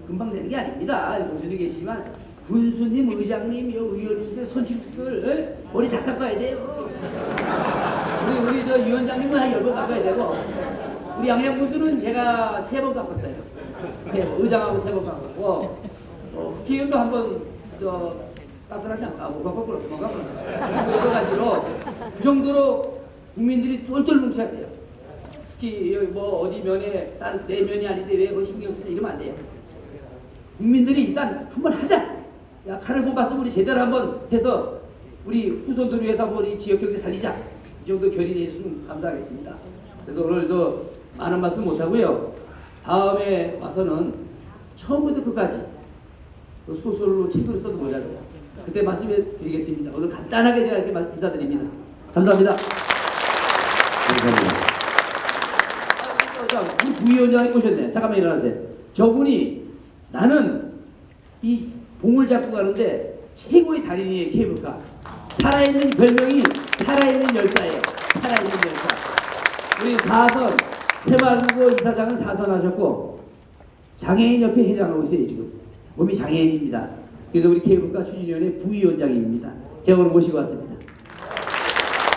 금방 되는 게 아닙니다. 군수님 계시지만 군수님, 의장님, 의원님들, 선출들 머리 다 깎아야 돼요. 우리 저 위원장님은 한 10번 깎아야 되고 우리 양양 군수는 제가 3번 깎았어요. 3번, 의장하고 3번 깎았고 국회의원도 한번 깎으라지 않고 못 깎았구나, 그만 깎았구나. 여러 가지로 그 정도로 국민들이 똘똘 뭉쳐야 돼요. 특히 뭐 어디 면에 딴 내 면이 아닌데 왜 그걸 신경 쓰냐 이러면 안 돼요. 국민들이 일단 한번 하자. 야, 칼을 뽑았으면 우리 제대로 한번 해서 우리 후손들을 위해서 한번 이 지역 경제 살리자. 이 정도 결의해 주시면 감사하겠습니다. 그래서 오늘도 많은 말씀 못 하고요. 다음에 와서는 처음부터 끝까지 또 소설로 책으로 써도 모자라요. 그때 말씀해 드리겠습니다. 오늘 간단하게 제가 이렇게 인사드립니다. 감사합니다. 감사합니다. 우리 부위원장님 모셨네. 잠깐만 일어나세요. 저분이 나는 이 봉을 잡고 가는데 최고의 달인이에요. 케이블카. 살아있는 별명이 살아있는 열사예요. 살아있는 열사. 우리 4선 새마을국어 이사장은 4선 하셨고 장애인 협회 회장하고 있어요. 지금 몸이 장애인입니다. 그래서 우리 케이블카 추진위원회 부위원장입니다. 제가 오늘 모시고 왔습니다.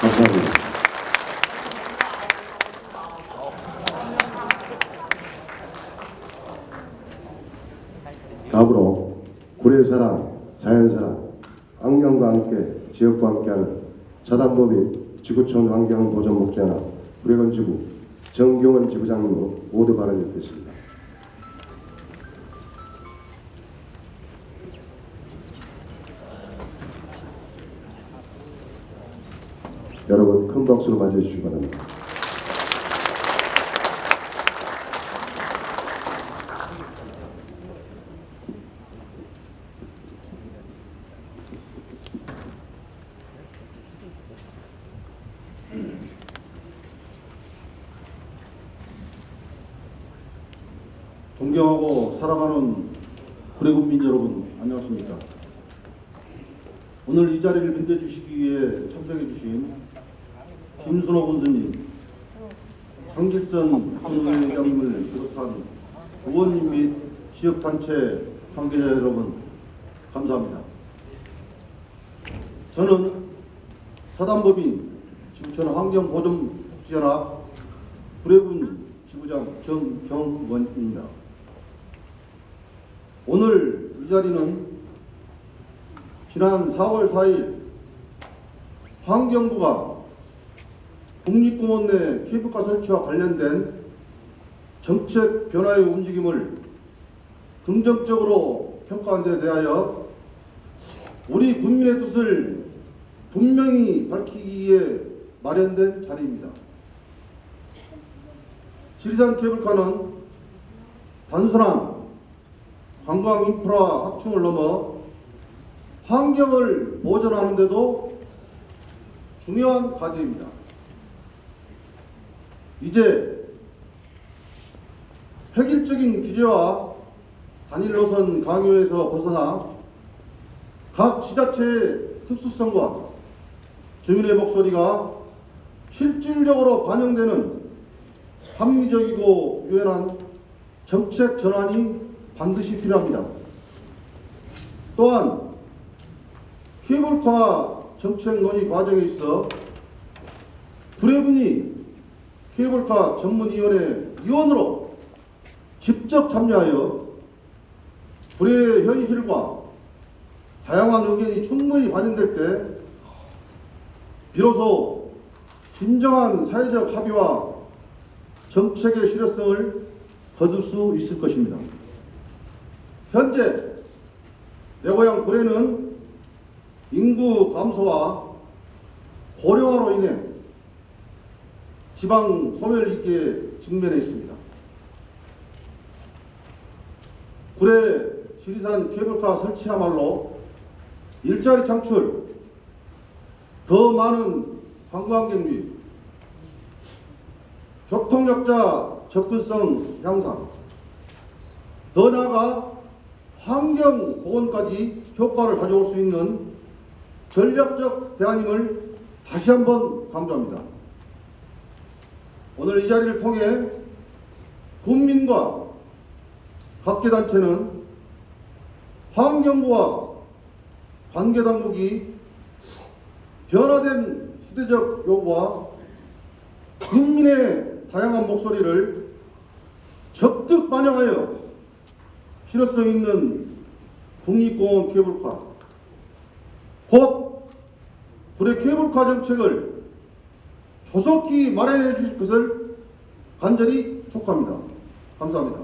감사합니다. 다음으로 구례사랑, 자연사랑, 환경과 함께 지역과 함께하는 차단법인 지구촌 환경보전목재연합 구례건지구 정경원 지부장님으로 모두 발언을 듣겠습니다. 여러분 큰 박수로 맞이해 주시기 바랍니다. 존경하고 사랑하는 구례군민 여러분, 안녕하십니까. 오늘 이 자리를 빛내주시기 위해 참석해주신 김순호 군수님, 장길전 의장님을 비롯한 의원님 및 지역단체 관계자 여러분, 감사합니다. 저는 사단법인 지구촌 환경보전복지연합 구례군 지부장 정경원입니다. 오늘 이 자리는 지난 4월 4일 환경부가 국립공원 내 케이블카 설치와 관련된 정책 변화의 움직임을 긍정적으로 평가한 데 대하여 우리 국민의 뜻을 분명히 밝히기 위해 마련된 자리입니다. 지리산 케이블카는 단순한 관광 인프라 확충을 넘어 환경을 보존하는 데도 중요한 과제입니다. 이제 획일적인 규제와 단일 노선 강요에서 벗어나 각 지자체의 특수성과 주민의 목소리가 실질적으로 반영되는 합리적이고 유연한 정책 전환이 반드시 필요합니다. 또한 케이블카 정책 논의 과정에 있어 구례군이 케이블카 전문위원회 위원으로 직접 참여하여 구례의 현실과 다양한 의견이 충분히 반영될 때 비로소 진정한 사회적 합의와 정책의 실효성을 거둘 수 있을 것입니다. 현재 내 고향 구례는 인구 감소와 고령화로 인해 지방 소멸위기에 직면해 있습니다. 구례 지리산 케이블카 설치야말로 일자리 창출, 더 많은 관광객 및 교통약자 접근성 향상, 더 나아가 환경 보건까지 효과를 가져올 수 있는 전략적 대안임을 다시 한번 강조합니다. 오늘 이 자리를 통해 국민과 각계단체는 환경부와 관계당국이 변화된 시대적 요구와 국민의 다양한 목소리를 적극 반영하여 실효성 있는 국립공원 케이블카, 곧 구례 케이블카 정책을 조속히 마련해 주실 것을 간절히 촉구합니다. 감사합니다.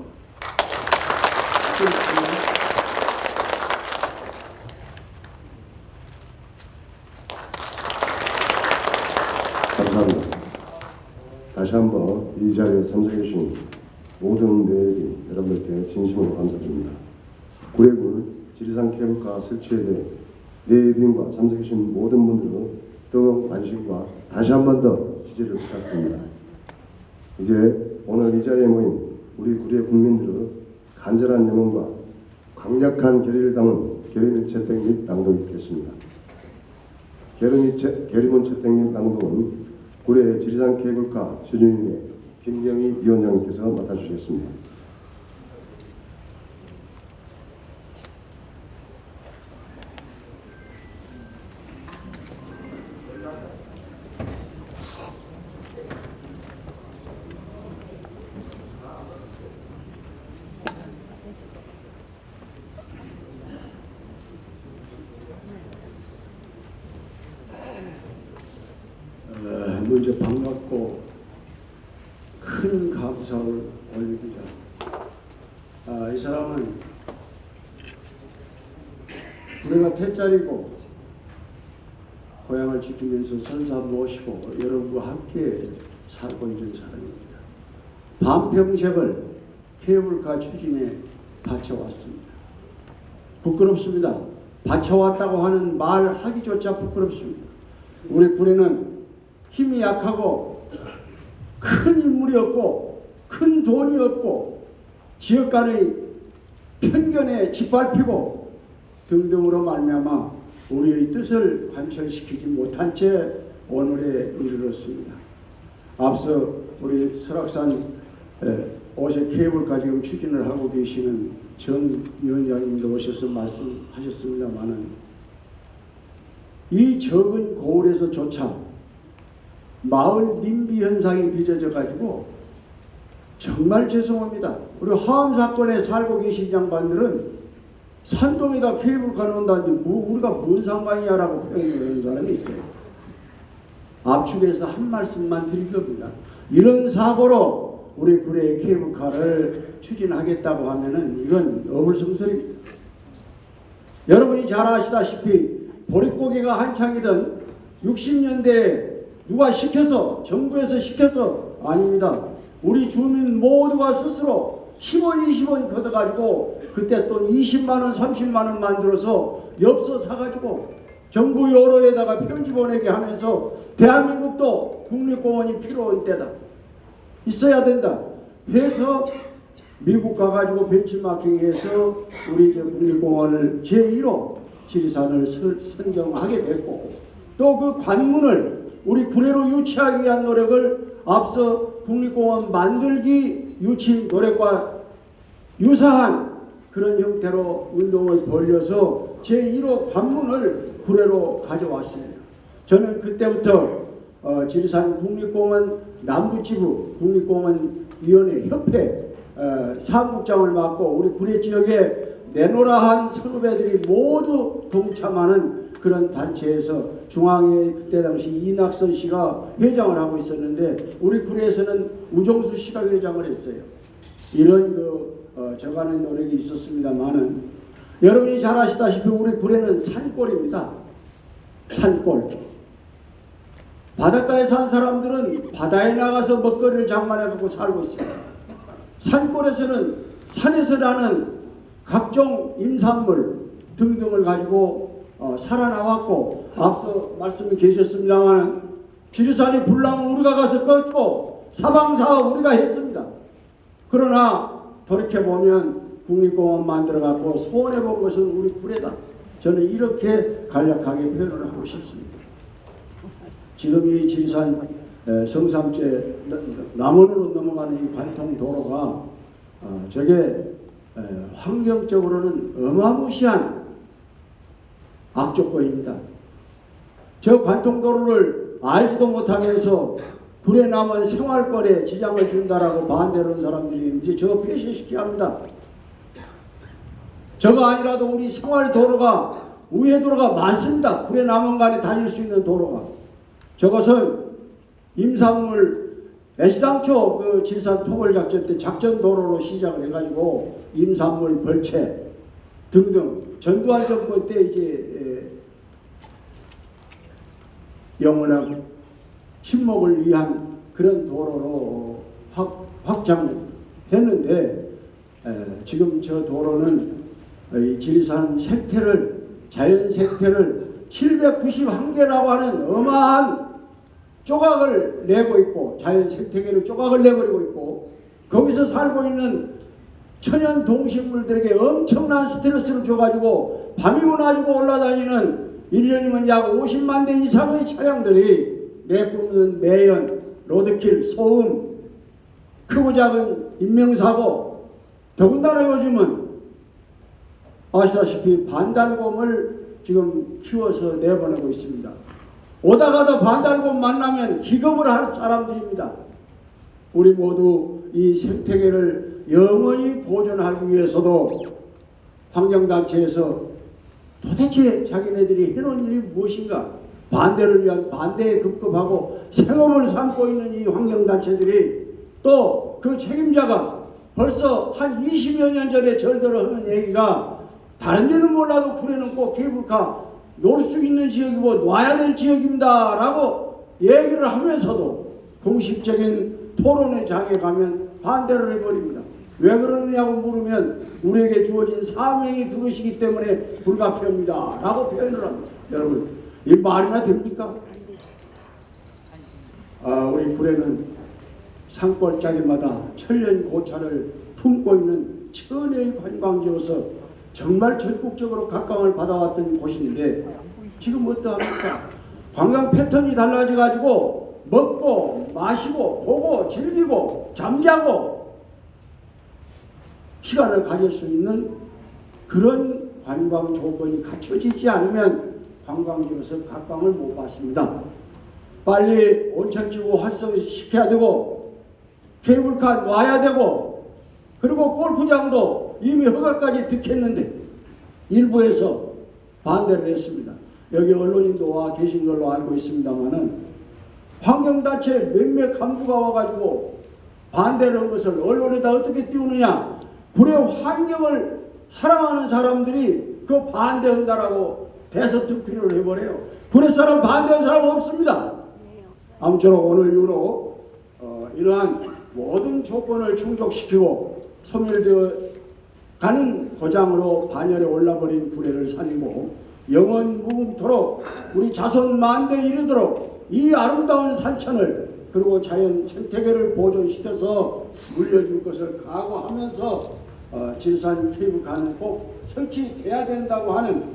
감사합니다. 다시 한번 이 자리에 참석해 주신 모든 내외인 여러분들께 진심으로 감사드립니다. 구례군 지리산 케이블카 설치에 대해 내외인과 참석해 주신 모든 분들은 더욱 관심과 다시 한 번 더 지지를 부탁드립니다. 이제 오늘 이 자리에 모인 우리 구례 국민들의 간절한 염원과 강력한 결의를 담은 결의문 채택 및 낭독이 있겠습니다. 결의문 채택 및 낭독은 구례 지리산 케이블카 추진위원회 김영희 위원장님께서 맡아주시겠습니다. 먼저 반갑고 큰 감사를 올립니다. 이 사람은 부대가 태짜리고 고향을 지키면서 선사 모시고 여러분과 함께 살고 있는 사람입니다. 반평생을 케이블카 추진에 바쳐왔습니다. 부끄럽습니다. 바쳐왔다고 하는 말하기조차 부끄럽습니다. 우리 군에는 힘이 약하고 큰 인물이 없고 큰 돈이 없고 지역 간의 편견에 짓밟히고 등등으로 말미암아 우리의 뜻을 관철시키지 못한 채 오늘에 이르렀습니다. 앞서 우리 설악산 오색 케이블카 지금 추진을 하고 계시는 정 위원장님도 오셔서 말씀하셨습니다마는 이 적은 고을에서조차 마을 님비 현상이 빚어져 가지고 정말 죄송합니다. 우리 화암 사건에 살고 계신 양반들은 산동에다 케이블카 놓는다는데 우리가 뭔 상관이냐라고 표현하는 사람이 있어요. 압축해서 한 말씀만 드릴 겁니다. 이런 사고로 우리 군의 케이블카를 추진하겠다고 하면은 이건 어불성설입니다. 여러분이 잘 아시다시피 보릿고개가 한창이던 60년대에 누가 시켜서 정부에서 시켜서 아닙니다. 우리 주민 모두가 스스로 10원 20원 걷어가지고 그때 돈 20만원 30만원 만들어서 엽서 사가지고 정부 요로에다가 편지 보내게 하면서 대한민국도 국립공원이 필요한 때다. 있어야 된다. 해서 미국 가가지고 벤치마킹해서 우리 국립공원을 제1호 지리산을 선정하게 됐고 또 그 관문을 우리 구례로 유치하기 위한 노력을 앞서 국립공원 만들기 유치 노력과 유사한 그런 형태로 운동을 벌여서 제1호 관문을 구례로 가져왔습니다. 저는 그때부터 지리산 국립공원 남부지부 국립공원위원회 협회 사무국장을 맡고 우리 구례 지역에 내노라한 선후배들이 모두 동참하는 그런 단체에서 중앙에 그때 당시 이낙선 씨가 회장을 하고 있었는데 우리 구례에서는 우종수 씨가 회장을 했어요. 이런 저간의 노력이 있었습니다만은 여러분이 잘 아시다시피 우리 구례는 산골입니다. 산골. 바닷가에 산 사람들은 바다에 나가서 먹거리를 장만해 갖고 살고 있습니다. 산골에서는 산에서 나는 각종 임산물 등등을 가지고 살아나왔고 앞서 말씀이 계셨습니다만 지리산이 불나면 우리가 가서 껐고 사방사업 우리가 했습니다. 그러나 돌이켜보면 국립공원 만들어갖고 손해본 것은 우리 구례다. 저는 이렇게 간략하게 표현을 하고 싶습니다. 지금 이 지리산 성삼제 남원으로 넘어가는 이 관통도로가 저게 환경적으로는 어마무시한 악조건입니다. 저 관통도로를 알지도 못하면서 구례 남원 생활권에 지장을 준다라고 반대하는 사람들이 이제 저 폐쇄시켜야 합니다. 저거 아니라도 우리 생활도로가 우회도로가 많습니다. 구례 남원 간에 다닐 수 있는 도로가. 저것은 임산물 애시당초 그 지리산 토벌작전 때 작전도로로 시작을 해가지고 임산물 벌채 등등 전두환 정권 때 이제 영원한 침묵을 위한 그런 도로로 확장했는데 지금 저 도로는 이 지리산 생태를 자연 생태를 791개라고 하는 어마한 조각을 내고 있고 자연 생태계를 조각을 내버리고 있고 거기서 살고 있는 천연 동식물들에게 엄청난 스트레스를 줘가지고 밤이고 낮이고 올라다니는 1년이면 약 50만 대 이상의 차량들이 내뿜는 매연, 로드킬, 소음, 크고 작은 인명사고 더군다나 요즘은 아시다시피 반달곰을 지금 키워서 내보내고 있습니다. 오다가도 반달곰 만나면 기겁을 할 사람들입니다. 우리 모두 이 생태계를 영원히 보존하기 위해서도 환경단체에서 도대체 자기네들이 해놓은 일이 무엇인가 반대를 위한 반대에 급급하고 생업을 삼고 있는 이 환경단체들이 또 그 책임자가 벌써 한 20여 년 전에 절대로 하는 얘기가 다른 데는 몰라도 구례는 꼭 케이블카 놀 수 있는 지역이고 놔야 될 지역입니다 라고 얘기를 하면서도 공식적인 토론의 장에 가면 반대를 해버립니다. 왜 그러느냐고 물으면 우리에게 주어진 사명이 그것이기 때문에 불가피합니다 라고 표현을 합니다. 여러분, 이 말이나 됩니까? 우리 구례는 산골짜기마다 천년 고차를 품고 있는 천혜의 관광지로서 정말 전국적으로 각광을 받아왔던 곳인데 지금 어떠합니까? 관광 패턴이 달라져 가지고 먹고 마시고 보고 즐기고 잠자고 시간을 가질 수 있는 그런 관광 조건이 갖춰지지 않으면 관광지로서 각광을 못 받습니다. 빨리 온천지구 활성시켜야 되고 케이블카 놔야 되고 그리고 골프장도 이미 허가까지 득했는데 일부에서 반대를 했습니다. 여기 언론인도 와 계신 걸로 알고 있습니다만은 환경단체 몇몇 간부가 와가지고 반대를 한 것을 언론에다 어떻게 띄우느냐. 구례 환경을 사랑하는 사람들이 그 반대한다라고 대서특필을 해버려요. 구례 사람 반대한 사람 없습니다. 아무쪼록 오늘 이후로 이러한 모든 조건을 충족시키고 소멸되어 가는 고장으로 반열에 올라버린 구례를 살리고 영원 무궁토록 우리 자손 만대에 이르도록 이 아름다운 산천을 그리고 자연 생태계를 보존시켜서 물려줄 것을 각오하면서 지리산 케이블카는 꼭 설치돼야 된다고 하는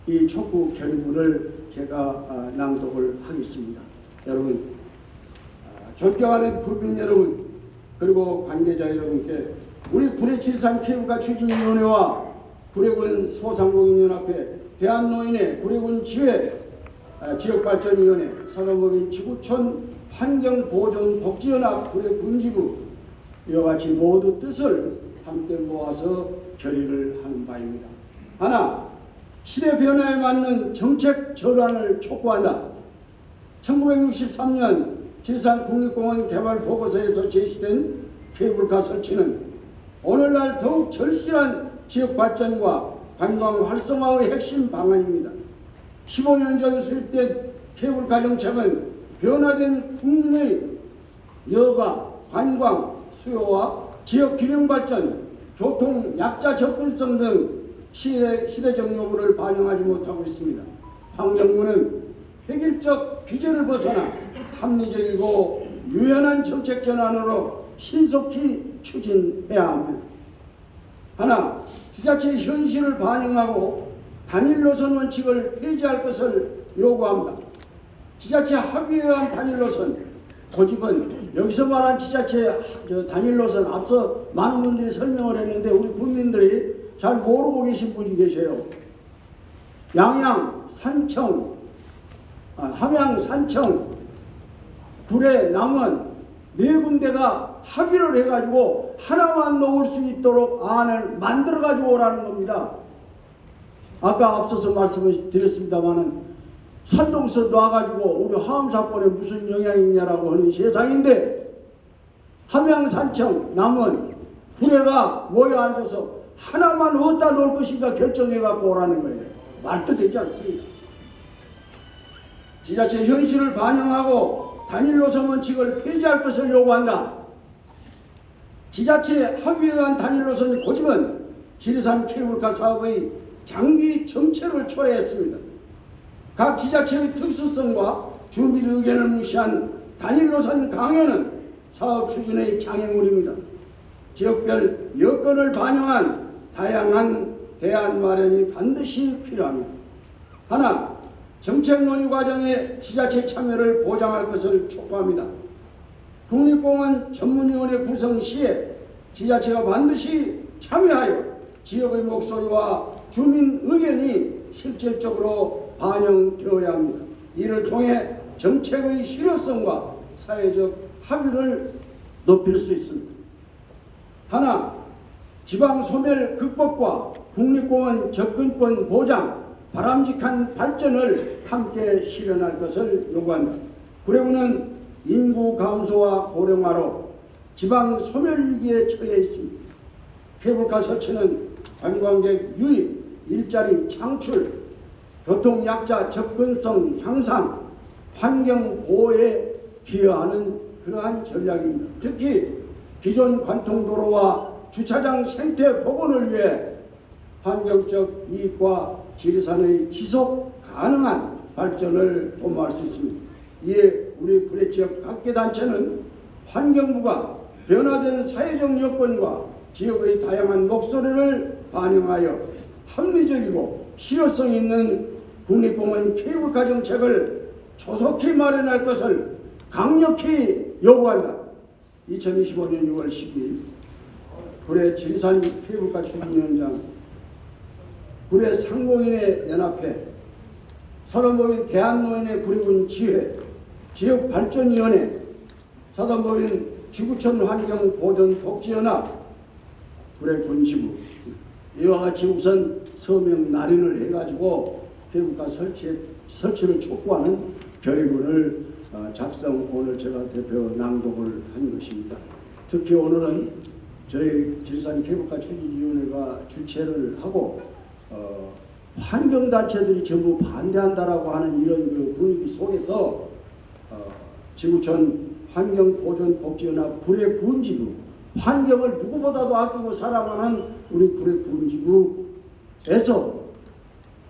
이 촉구 결의문을 제가 낭독을 하겠습니다. 여러분, 존경하는 국민 여러분 그리고 관계자 여러분께 우리 구례 지리산 케이블카 추진위원회와 구례군 소상공인연합회 대한노인회 구례군 지회 지역발전위원회 사단법인 지구촌 환경보존복지연합 구례 군지부 이와 같이 모두 뜻을 함께 모아서 결의를 하는 바입니다. 하나, 시대 변화에 맞는 정책 전환을 촉구한다. 1963년 지리산 국립공원 개발 보고서에서 제시된 케이블카 설치는 오늘날 더욱 절실한 지역 발전과 관광 활성화의 핵심 방안입니다. 15년 전 수립된 케이블카 정책은 변화된 국민의 여가, 관광, 수요와 지역 균형 발전, 교통 약자 접근성 등 시대적 요구를 반영하지 못하고 있습니다. 환경부는 획일적 비전을 벗어나 합리적이고 유연한 정책 전환으로 신속히 추진해야 합니다. 하나, 지자체의 현실을 반영하고 단일 노선 원칙을 폐지할 것을 요구합니다. 지자체 합의에 의한 단일 노선, 고집은 여기서 말한 지자체 단일 노선 앞서 많은 분들이 설명을 했는데 우리 국민들이 잘 모르고 계신 분이 계세요. 양양, 산청, 함양, 산청, 구례, 남원 네 군데가 합의를 해가지고 하나만 놓을 수 있도록 안을 만들어가지고 오라는 겁니다. 아까 앞서서 말씀을 드렸습니다마는 산동서 놔가지고 우리 화엄 사건에 무슨 영향이 있냐라고 하는 세상인데 함양, 산청, 남원, 구례가 모여 앉아서 하나만 어디다 놓을 것인가 결정해갖고 오라는 거예요. 말도 되지 않습니다. 지자체 현실을 반영하고 단일 노선 원칙을 폐지할 것을 요구한다. 지자체 합의에 의한 단일 노선 고집은 지리산 케이블카 사업의 장기 정체를 초래했습니다. 각 지자체의 특수성과 주민 의견을 무시한 단일 노선 강요는 사업 추진의 장애물입니다. 지역별 여건을 반영한 다양한 대안 마련이 반드시 필요합니다. 하나, 정책 논의 과정에 지자체 참여를 보장할 것을 촉구합니다. 국립공원 전문위원회 구성 시에 지자체가 반드시 참여하여 지역의 목소리와 주민 의견이 실질적으로 반영되어야 합니다. 이를 통해 정책의 실효성과 사회적 합의를 높일 수 있습니다. 하나, 지방 소멸 극복과 국립공원 접근권 보장, 바람직한 발전을 함께 실현할 것을 요구한다. 구례군은 인구 감소와 고령화로 지방 소멸 위기에 처해 있습니다. 케이블카 설치는 관광객 유입, 일자리 창출, 교통약자 접근성 향상, 환경 보호에 기여하는 그러한 전략입니다. 특히 기존 관통도로와 주차장 생태 복원을 위해 환경적 이익과 지리산의 지속 가능한 발전을 도모할 수 있습니다. 이에 우리 구례 지역 각계 단체는 환경부가 변화된 사회적 여건과 지역의 다양한 목소리를 반영하여 합리적이고 실효성 있는 국립공원 케이블카 정책을 조속히 마련할 것을 강력히 요구한다. 2025년 6월 12일 구례 지리산 케이블카 추진위원장, 구례 상공인의 연합회, 사단법인 대한노인의 구례군 지회, 지역발전위원회, 사단법인 지구촌 환경보전복지연합, 구례군지부 이와 같이 우선 서명 날인을 해가지고 케이블카 설치를 촉구하는 결의문을 작성, 오늘 제가 대표 낭독을 한 것입니다. 특히 오늘은 저희 지리산 케이블카 추진위원회가 주최를 하고 환경단체들이 전부 반대한다라고 하는 이런 그 분위기 속에서 지구촌 환경보전복지연합 구례군지구, 환경을 누구보다도 아끼고 사랑하는 우리 구례군지구에서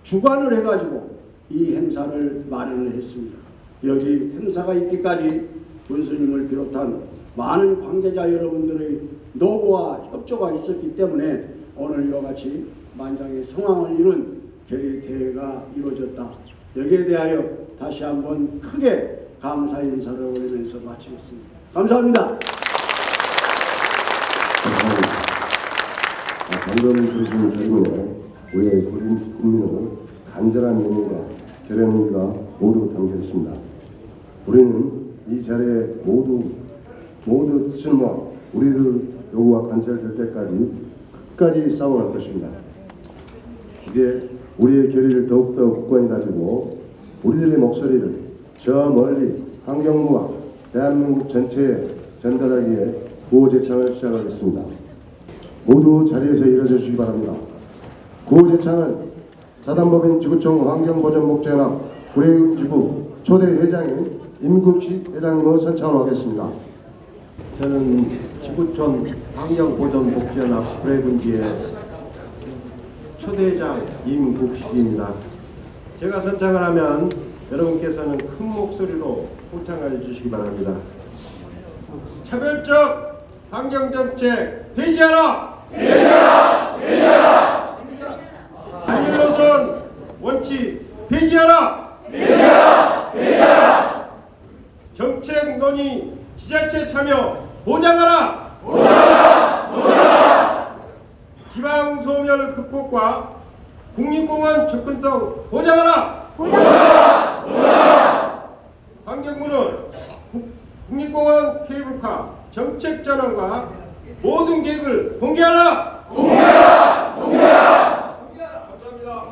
주관을 해가지고 이 행사를 마련을 했습니다. 여기 행사가 있기까지 군수님을 비롯한 많은 관계자 여러분들의 노고와 협조가 있었기 때문에 오늘 이와 같이 만장의 성황을 이룬 결의대회가 이루어졌다. 여기에 대하여 다시 한번 크게 감사 인사를 올리면서 마치겠습니다. 감사합니다. 방금 들으신 결의문에 우리 국민의 간절한 연민과 결연의가 모두 담겨 있습니다. 우리는 이 자리에 모두 뜻을 모아 우리들 요구가 관철될 때까지 끝까지 싸워갈 것입니다. 이제 우리의 결의를 더욱더 굳건히 다지고 우리들의 목소리를 저 멀리 환경부와 대한민국 전체에 전달하기에 구호제창을 시작하겠습니다. 모두 자리에서 일어서 주시기 바랍니다. 구호제창은 사단법인 지구촌 환경보전복지연합 구례군지부 초대 회장인 임국식 회장님의 선창으로 하겠습니다. 저는 지구촌 환경보전복지연합 구례군지의 초대회장 임국식입니다. 제가 선창을 하면 여러분께서는 큰 목소리로 호창해 주시기 바랍니다. 차별적 환경정책 폐지하라! 폐지하라! 폐지하라! 단일노선 원칙 폐지하라! 폐지하라! 폐지하라! 정책 논의 지자체 참여 보장하라! 보장하라! 보장하라! 지방 소멸 극복과 국립공원 접근성 보장하라! 보장하라! 보장하라! 환경부는 국립공원 케이블카 정책 전환과 모든 계획을 공개하라! 공개하라! 공개하라! 감사합니다.